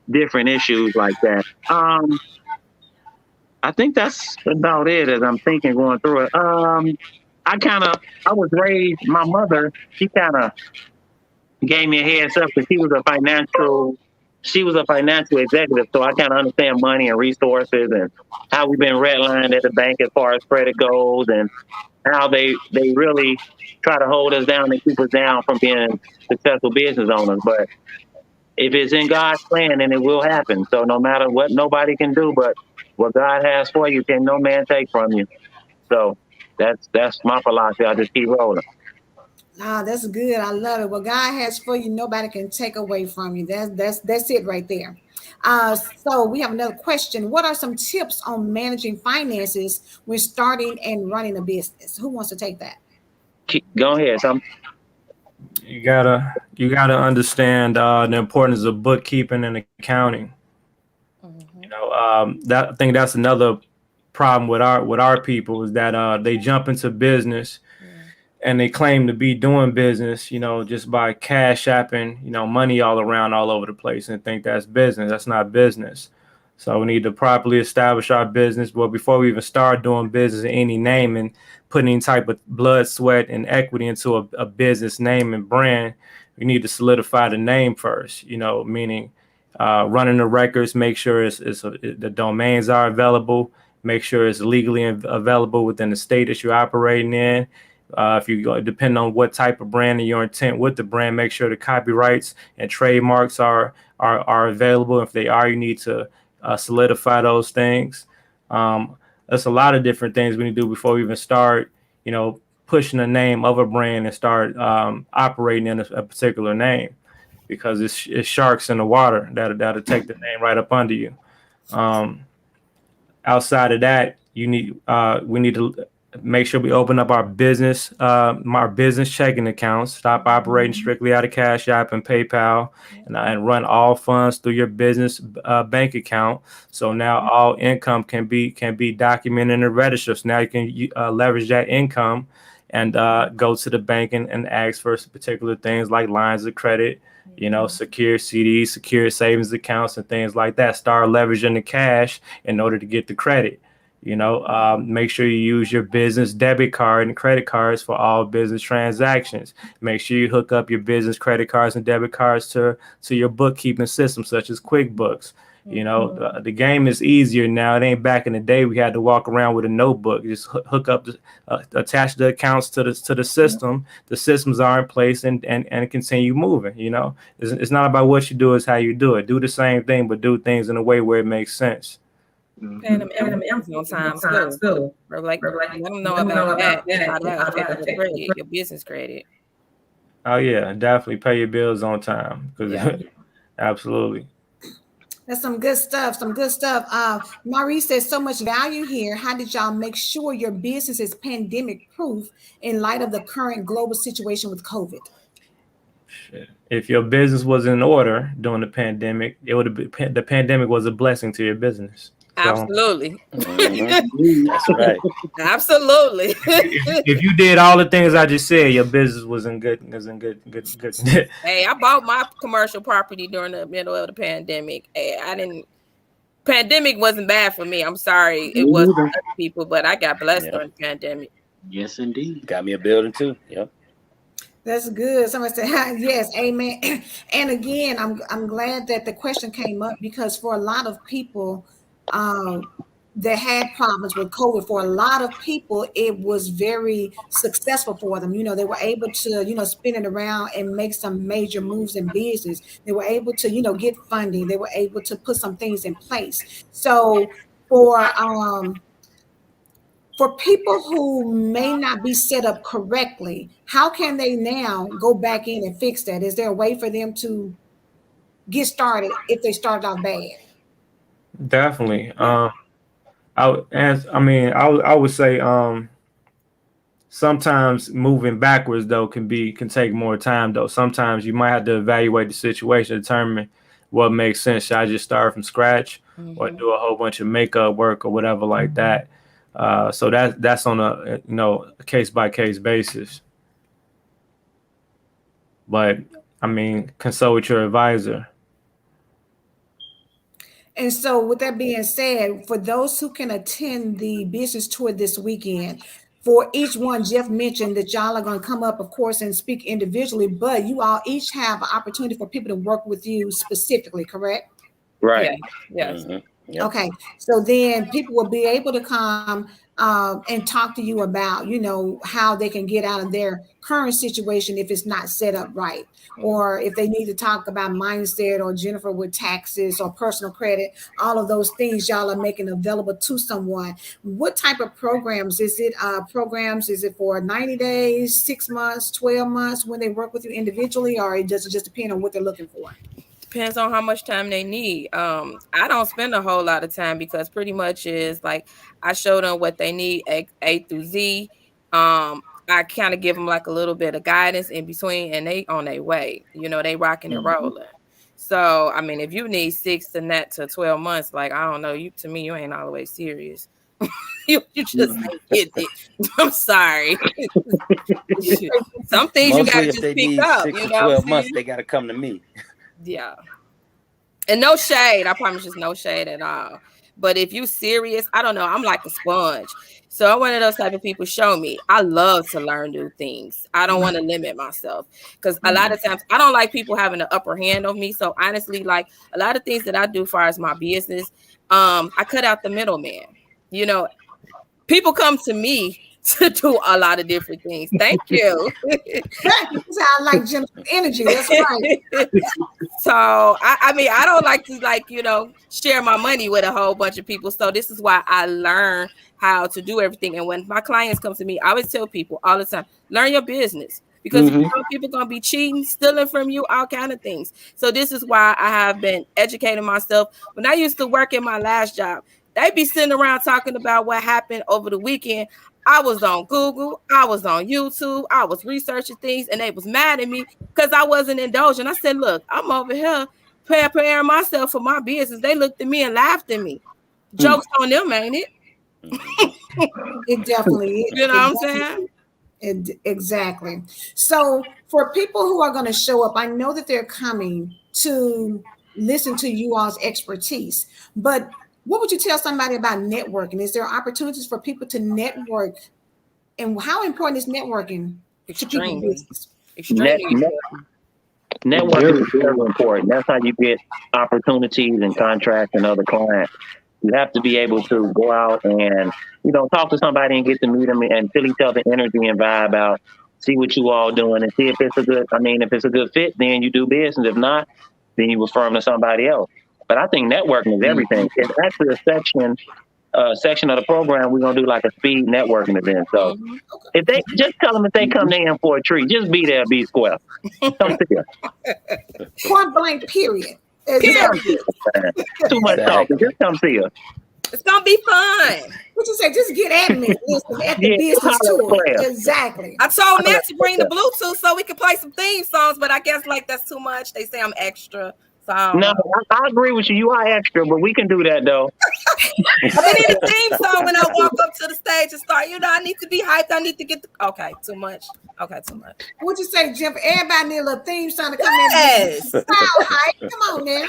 different issues like that. I think that's about it as I'm thinking going through it. I was raised, my mother, she kind of gave me a heads up, because she was a financial executive. So I kind of understand money and resources, and how we've been redlined at the bank as far as credit goes, and how they really try to hold us down and keep us down from being successful business owners. But if it's in God's plan, then it will happen. So no matter what, nobody can do, but what God has for you, can no man take from you. So that's my philosophy. I just keep rolling. Ah, that's good. I love it. What God has for you, nobody can take away from you. That's it right there. So we have another question. What are some tips on managing finances when starting and running a business? Who wants to take that? Go ahead, Tom. You gotta understand the importance of bookkeeping and accounting. I think that's another problem with our people, is that they jump into business and they claim to be doing business, just by cash apping, money all around, all over the place, and think that's business. That's not business. So we need to properly establish our business. But before we even start doing business in any name and putting any type of blood, sweat, and equity into a business name and brand, we need to solidify the name first, meaning running the records, make sure the domains are available, make sure it's legally available within the state that you're operating in. If you go, depending on what type of brand and your intent with the brand, make sure the copyrights and trademarks are available. If they are, you need to solidify those things. There's a lot of different things we need to do before we even start, pushing the name of a brand and start operating in a particular name, because it's sharks in the water that'll take the name right up under you. outside of that, we need to make sure we open up our business checking accounts. Stop operating strictly out of Cash App and PayPal, and run all funds through your business bank account. So now all income can be documented in the register. So now you can leverage that income and go to the bank and ask for particular things like lines of credit, secure CDs, secure savings accounts, and things like that. Start leveraging the cash in order to get the credit. Make sure you use your business debit card and credit cards for all business transactions. Make sure you hook up your business credit cards and debit cards to your bookkeeping system, such as QuickBooks. The game is easier now. It ain't back in the day we had to walk around with a notebook. Just hook up, attach the accounts to the system. The systems are in place and continue moving. It's not about what you do, it's how you do it. Do the same thing, but do things in a way where it makes sense. Paying them envelopes on time too. Like let them know about that. How that affects your credit, your business credit. Oh yeah, definitely pay your bills on time. Absolutely. That's some good stuff. Some good stuff. Maurice says so much value here. How did y'all make sure your business is pandemic proof in light of the current global situation with COVID? If your business was in order during the pandemic, the pandemic was a blessing to your business. Absolutely. That's right. Absolutely. If you did all the things I just said, your business was in good. Hey, I bought my commercial property during the middle of the pandemic. Hey, pandemic wasn't bad for me. I'm sorry. It was for other people, but I got blessed during the pandemic. Yes, indeed. Got me a building too. Yep. That's good. Somebody said, yes, amen. And again, I'm glad that the question came up, because for a lot of people that had problems with COVID, for a lot of people, it was very successful for them. They were able to, spin it around and make some major moves in business. They were able to, get funding. They were able to put some things in place. So for people who may not be set up correctly, how can they now go back in and fix that? Is there a way for them to get started if they started off bad? Definitely. I would say sometimes moving backwards though can take more time though. Sometimes you might have to evaluate the situation, determine what makes sense. Should I just start from scratch or do a whole bunch of makeup work or whatever like that? So that's on a case by case basis. But consult with your advisor. And so with that being said, for those who can attend the business tour this weekend, for each one, Jeff mentioned that y'all are going to come up, of course, and speak individually, but you all each have an opportunity for people to work with you specifically, correct? Right. Yeah. Yes. Yep. Okay. So then people will be able to come and talk to you about, how they can get out of their current situation if it's not set up right, or if they need to talk about mindset, or Jennifer with taxes or personal credit. All of those things y'all are making available to someone. What type of programs is it? Is it for 90 days, 6 months, 12 months when they work with you individually, or does it just depend on what they're looking for? Depends on how much time they need. I don't spend a whole lot of time, because pretty much is like I show them what they need A through Z. I kind of give them like a little bit of guidance in between, and they on their way. They rocking and rolling. So if you need 6 to 12 months, like I don't know, to me you ain't always serious. you just ain't getting it. I'm sorry. Some things Mostly you gotta if just they pick need up. 6 to 12 months, they got to come to me. Yeah. And no shade. I promise, just no shade at all. But if you serious, I don't know. I'm like a sponge. So I'm one of those type of people. Show me. I love to learn new things. I don't want to limit myself, because a lot of times I don't like people having the upper hand on me. So honestly, like a lot of things that I do as far as my business, I cut out the middleman. People come to me to do a lot of different things. Thank you. Sound like Jennifer's energy. That's right. So I don't like to share my money with a whole bunch of people. So this is why I learn how to do everything. And when my clients come to me, I always tell people all the time, learn your business, because people gonna be cheating, stealing from you, all kind of things. So this is why I have been educating myself. When I used to work in my last job, They be sitting around talking about what happened over the weekend. I was on Google, I was on YouTube, I was researching things, and they was mad at me because I wasn't indulging. I said, look, I'm over here preparing myself for my business. They looked at me and laughed at me. Jokes on them, ain't it? It definitely is. You know what I'm saying? Exactly. So for people who are going to show up, I know that they're coming to listen to you all's expertise, but what would you tell somebody about networking? Is there opportunities for people to network, and how important is networking to people's business? Extremely. Networking is very important. That's how you get opportunities and contracts and other clients. You have to be able to go out and, talk to somebody and get to meet them and feel each other energy and vibe out, see what you all doing and see if it's if it's a good fit, then you do business. If not, then you refer them to somebody else. But I think networking is everything. It's actually a section of the program. We're going to do like a speed networking event. So if they just tell them if they come in for a treat, just be there, be square. Come see us. Point blank, period. Too much talking. Just come see us. It's gonna be fun. What you say? Just get at me. Listen, at the business tour. Exactly. I told Matt to bring the Bluetooth so we can play some theme songs, but I guess that's too much. They say I'm extra. So no, I agree with you. You are extra, but we can do that though. I need a theme song when I walk up to the stage and start. I need to be hyped. I need to get okay. Too much. Okay, too much. What'd you say, Jeff? Everybody need a little theme song to come in. Yes. Hype. Come on now.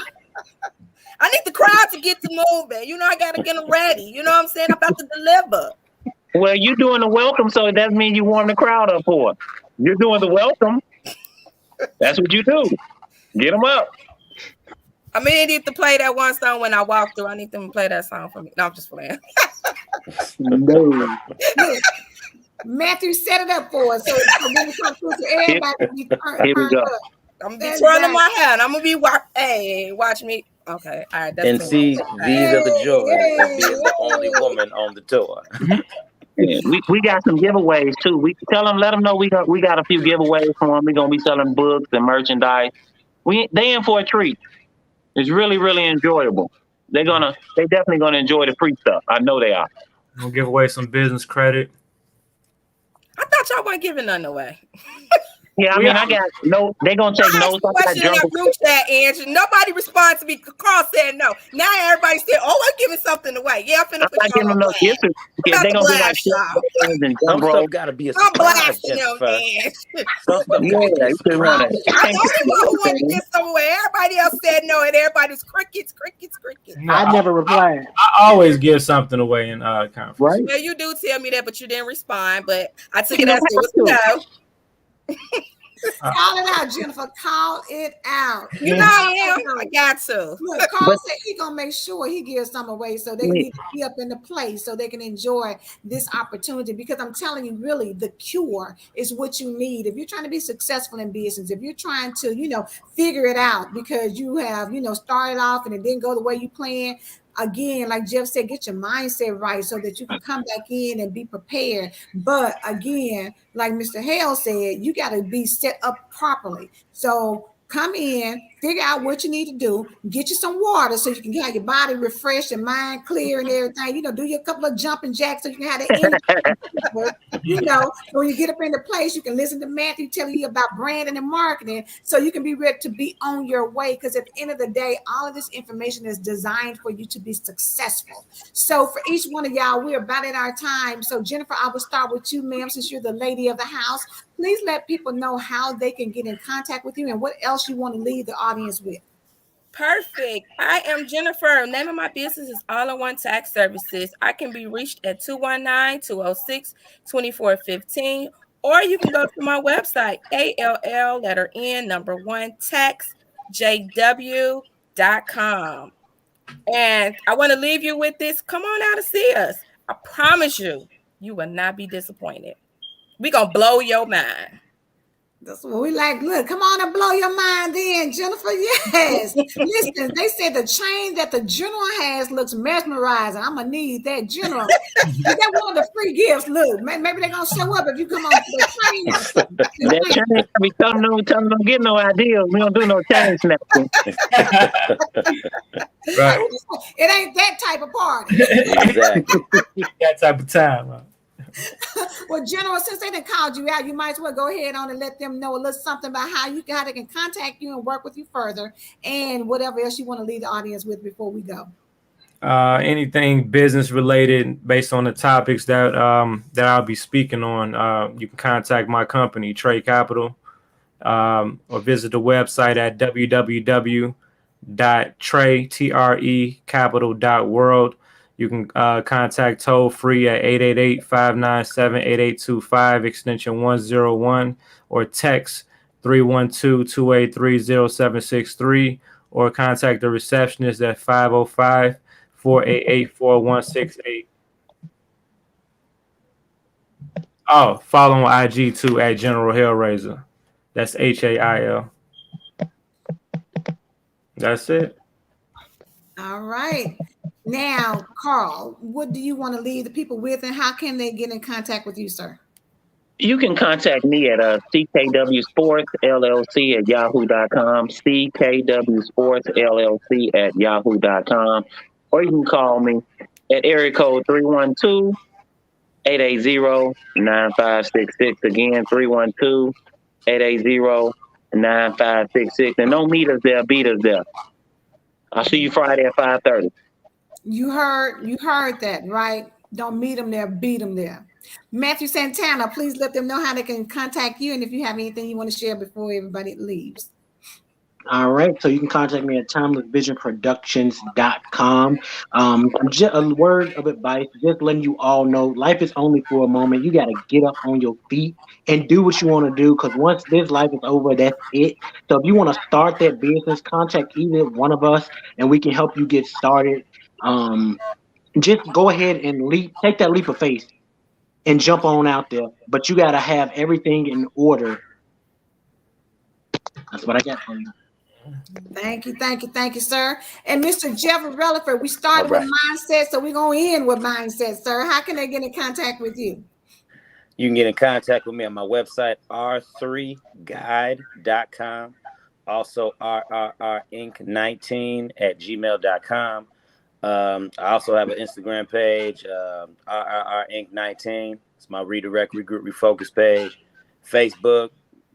I need the crowd to get to moving. I got to get them ready. You know what I'm saying? I'm about to deliver. Well, you're doing the welcome, so it doesn't mean you warm the crowd up for it. You're doing the welcome. That's what you do. Get them up. I need to play that one song when I walk through. I need them to play that song for me. No, I'm just playing. No. Matthew set it up for us. So when it comes to everybody, Here we go. I'm gonna be twirling my hand. I'm gonna be watch me. Okay, all right. That's and see, these are the joys of being the only woman on the tour. Yeah, we got some giveaways too. We let them know we got a few giveaways for them. We're gonna be selling books and merchandise. They in for a treat. It's really, really enjoyable. They definitely gonna enjoy the free stuff. I know they are. We'll give away some business credit. I thought y'all weren't giving none away. Yeah, I got no. They gonna take notes. Question in that group chat, Andrew. Nobody responded to me. Carl said no. Now everybody said, "Oh, I'm giving something away." Yeah, I'm finna put giving them no gifts. Yeah, they gonna be like some stuff gotta be a surprise. Yeah, you can run it. I'm the only one who wanted to get some away. Everybody else said no, and everybody's crickets. No, I never replied. I always give something away in conference. Right? Yeah, you do tell me that, but you didn't respond. But I took it as it was no. Call it out, Jennifer. Call it out. I got to. Look, Carl said he's gonna make sure he gives some away so they need to be up in the place so they can enjoy this opportunity. Because I'm telling you, really, the cure is what you need if you're trying to be successful in business. If you're trying to, figure it out because you have, started off and it didn't go the way you planned. Again, like Jeff said, get your mindset right so that you can come back in and be prepared. But again, like Mr. Hale said, you got to be set up properly. So come in, figure out what you need to do, get you some water so you can have your body refreshed and mind clear and everything. Do your couple of jumping jacks so you can have that energy. So when you get up in the place, you can listen to Matthew telling you about branding and marketing so you can be ready to be on your way. Because at the end of the day, all of this information is designed for you to be successful. So for each one of y'all, we're about at our time. So Jennifer, I will start with you, ma'am, since you're the lady of the house. Please let people know how they can get in contact with you and what else you want to leave the audience with. Perfect. I am Jennifer. Name of my business is All-in-One Tax Services. I can be reached at 219-206-2415, or you can go to my website, ALL1taxjw.com. And I want to leave you with this. Come on out and see us. I promise you, you will not be disappointed. We're going to blow your mind. That's what we like. Look, come on and blow your mind in, Jennifer. Yes. Listen, they said the chain that the general has looks mesmerizing. I'm gonna need that general. Is that one of the free gifts? Look, maybe they're gonna show up if you come on the train. That change, we tell them don't get no ideas. We don't do no change snapping. Right. It ain't that type of party. Exactly. That type of time. Huh? Well, General, since they done called you out, you might as well go ahead on and let them know a little something about how they can contact you and work with you further, and whatever else you want to leave the audience with before we go. Anything business related based on the topics that I'll be speaking on, you can contact my company, Trade Capital, or visit the website at www.trecapital.world. You can contact toll free at 888-597-8825, extension 101, or text 312-283-0763, or contact the receptionist at 505-488-4168. Oh, follow on IG too at General Hellraiser. That's HAIL. That's it. All right. Now, Carl, what do you want to leave the people with, and how can they get in contact with you, sir? You can contact me at CKW Sports LLC at yahoo.com, CKW Sports LLC at yahoo.com, or you can call me at area code 312-880-9566. Again, 312-880-9566. And don't meet us there, beat us there. I'll see you Friday at 5:30. You heard that, right? Don't meet them there, beat them there. Matthew Santana, please let them know how they can contact you, and if you have anything you want to share before everybody leaves. All right, so you can contact me at timelessvisionproductions.com. Just a word of advice, just letting you all know life is only for a moment. You got to get up on your feet and do what you want to do, because once this life is over, that's it. So if you want to start that business, contact either one of us and we can help you get started. Just go ahead and take that leap of faith and jump on out there. But you got to have everything in order. That's what I got for you. Thank you, sir. And Mr. Jeffrey Relaford, we started with mindset, so we're going to end with mindset, sir. How can they get in contact with you? You can get in contact with me on my website, r3guide.com. Also, rrrinc19@gmail.com. I also have an Instagram page, rrrinc19. It's my redirect, regroup, refocus page. Facebook,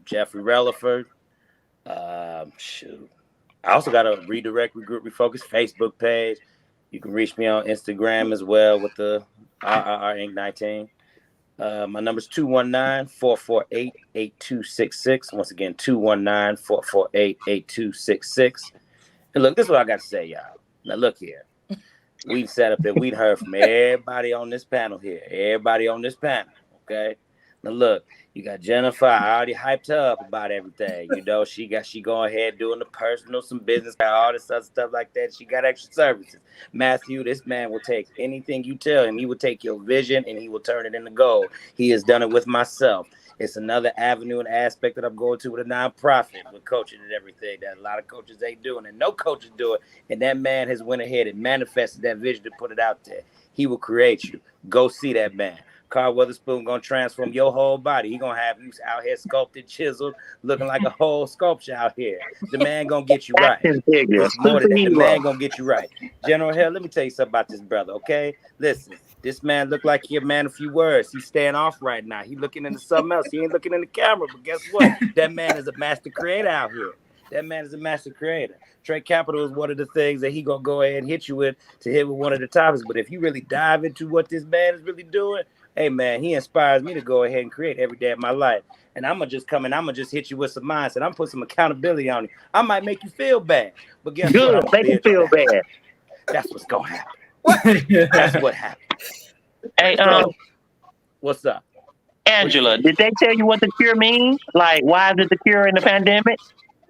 Jeffrey Relaford. I also got a redirect, regroup, refocus Facebook page. You can reach me on Instagram as well with the rrrinc19. My number is 219-448-8266. Once again, 219-448-8266. And look, this is what I got to say, y'all. Now, look here. We sat up there. We'd heard from everybody on this panel here. Okay? Now, look, you got Jennifer. I already hyped her up about everything. You know, she going ahead doing the personal, some business, all this other stuff like that. She got extra services. Matthew, this man will take anything you tell him. He will take your vision and he will turn it into gold. He has done it with myself. It's another avenue and aspect that I'm going to with a nonprofit, with coaching and everything that a lot of coaches ain't doing, and no coaches do it. And that man has went ahead and manifested that vision to put it out there. He will create you. Go see that man. Carl Witherspoon gonna transform your whole body. He gonna have you out here sculpted, chiseled, looking like a whole sculpture out here. The man gonna get you right. It's more than that. The man gonna get you right. General Hill, let me tell you something about this brother, okay? Listen, this man look like he a man of few words. He's staying off right now. He looking into something else. He ain't looking in the camera, but guess what? That man is a master creator out here. That man is a master creator. Trade Capital is one of the things that he gonna go ahead and hit you with to hit with one of the topics. But if you really dive into what this man is really doing, hey man, he inspires me to go ahead and create every day of my life. And I'm gonna just come in, I'm gonna just hit you with some mindset. I'm put some accountability on you. I might make you feel bad, but guess what? Make you feel bad. That's what's gonna happen. What? That's what happened. Hey, what's up? Angela, did they tell you what the cure means? Like, why is it the cure in the pandemic?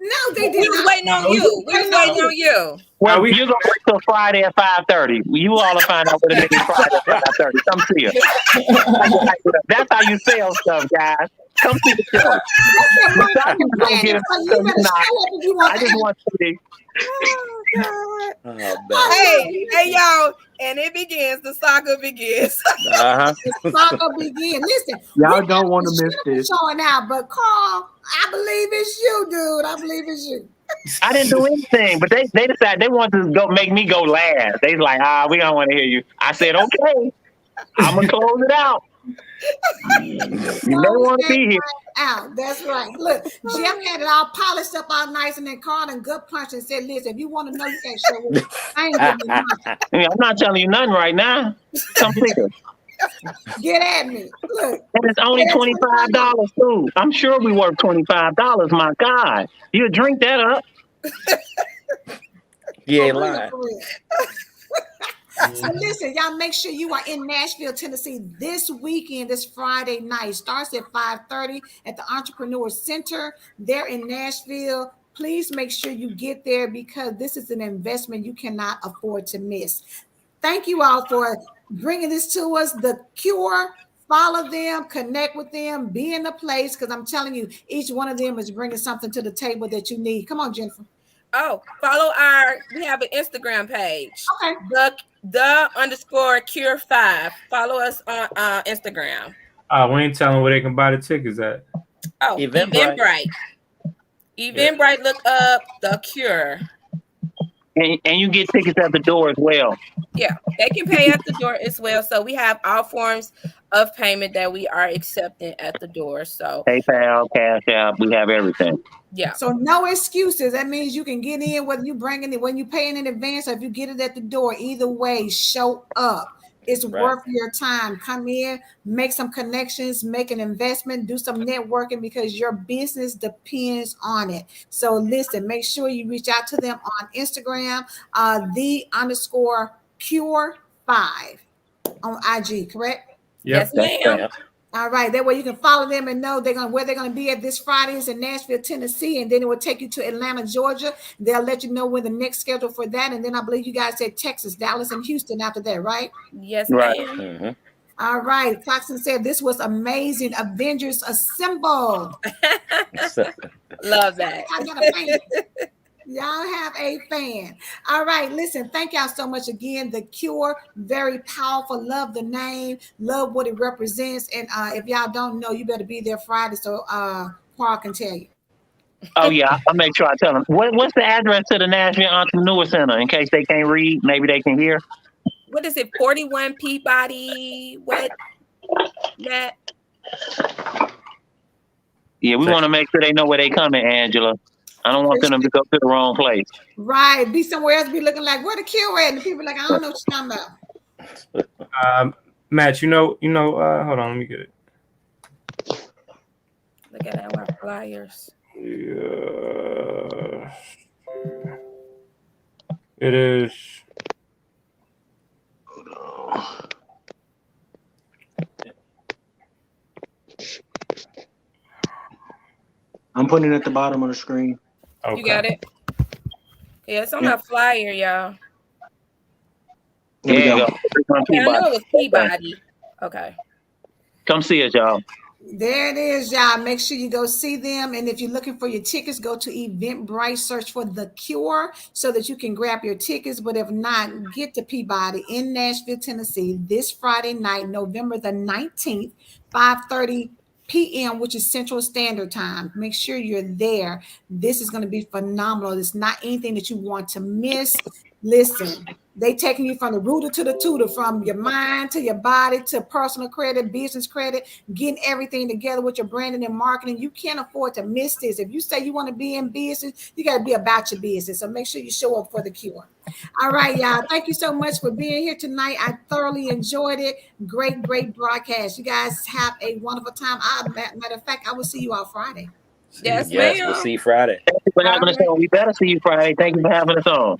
No, they did. We was waiting on you. We was waiting on you. Well, you're gonna wait till Friday at 5:30. You all will find out what it means Friday at 5:30. Come see you. That's how you sell stuff, guys. Come see the show. That's your marketing Don't plan. get it. So you better Nah, show up if you want I to. just want to see. Oh, God. Oh, Hey, y'all, and it begins. The saga begins. Uh-huh. The saga begin. Listen, Y'all don't want to miss Jennifer this. showing out, but Carl, I believe it's you, dude. I believe it's you. I didn't do anything, but they decided they wanted to go make me go last. They was like, we don't want to hear you. I said, okay, I'm gonna close it out. You may want to be here. Out. That's right. Look, Jeff had it all polished up all nice, and then Carl and gut punched and said, "Listen, if you want to know, you can't show up. I ain't giving you nothing. I mean, I'm not telling you nothing right now. Come see us. Get at me. Look, And it's only that's $25 too. I'm sure we worth $25. My God, you drink that up. You ain't for real, lying. for real. So listen, y'all make sure you are in Nashville, Tennessee this weekend, this Friday night. Starts at 5:30 at the Entrepreneur Center there in Nashville. Please make sure you get there because this is an investment you cannot afford to miss. Thank you all for bringing this to us. The C.U.R.E. Follow them, connect with them, be in the place because I'm telling you, each one of them is bringing something to the table that you need. Come on, Jennifer. Oh, we have an Instagram page. Okay. The_CU.RE 5. Follow us on Instagram. We ain't telling where they can buy the tickets at. Oh, Eventbrite. Eventbrite, look up the C.U.R.E. And you get tickets at the door as well. Yeah, they can pay at the door as well. So we have all forms of payment that we are accepting at the door. So PayPal, Cash App, we have everything. Yeah. So no excuses. That means you can get in whether you bring it when you paying in advance or if you get it at the door. Either way, show up. It's worth your time. Come in, make some connections, make an investment, do some networking because your business depends on it. So listen, make sure you reach out to them on Instagram, the_CU.RE 5 on IG, correct? Yes, ma'am. All right, that way you can follow them and know where they're gonna be at this Friday is in Nashville, Tennessee, and then it will take you to Atlanta, Georgia. They'll let you know when the next schedule for that, and then I believe you guys said Texas, Dallas, and Houston after that, right? Yes, Right. ma'am. Mm-hmm. All right, Clarkson said this was amazing. Avengers Assemble. Love that. I got a fan. Y'all have a fan. All right, listen, thank y'all so much again. The C.U.R.E, very powerful. Love the name, love what it represents. And if y'all don't know, you better be there Friday so Paul can tell you. Oh yeah, I'll make sure I tell them. What's the address to the Nashville Entrepreneur Center in case they can't read? Maybe they can hear. What is it? 41 Peabody. What? That. Yeah, we want to make sure they know where they coming, Angela. I don't want them to go to the wrong place. Right, be somewhere else, be looking like where the C.U.R.E at, and the people like I don't know what you're talking about. Matt, you know, hold on, let me get it. Look at our flyers. Yeah. It is. I'm putting it at the bottom of the screen. Okay. You got it? Yeah, it's on our flyer, y'all. There you go. Okay, I know it was Peabody. Okay. Come see us, y'all. There it is, y'all. Make sure you go see them. And if you're looking for your tickets, go to Eventbrite, search for the C.U.R.E so that you can grab your tickets. But if not, get to Peabody in Nashville, Tennessee this Friday night, November the 19th, 5:30 p.m., which is Central Standard Time. Make sure you're there. This is going to be phenomenal. It's not anything that you want to miss. Listen, they taking you from the rooter to the tutor, from your mind to your body to personal credit, business credit, getting everything together with your branding and marketing. You can't afford to miss this. If you say you want to be in business, you got to be about your business. So make sure you show up for the C.U.R.E. All right, y'all. Thank you so much for being here tonight. I thoroughly enjoyed it. Great broadcast. You guys have a wonderful time. Matter of fact, I will see you all Friday. Yes, Yes, ma'am. we'll see you Friday. Thank you for having us on. We better see you Friday. Thank you for having us on.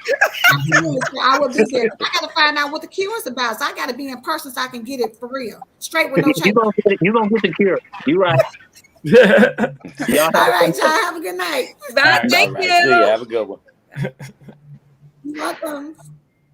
I will be there. I got to find out what the C.U.R.E is about. So I got to be in person so I can get it for real. Straight with no change. You're going to get the C.U.R.E. You right. All right, y'all. Have a good night. Bye. Thank you. See you. Have a good one. You're welcome.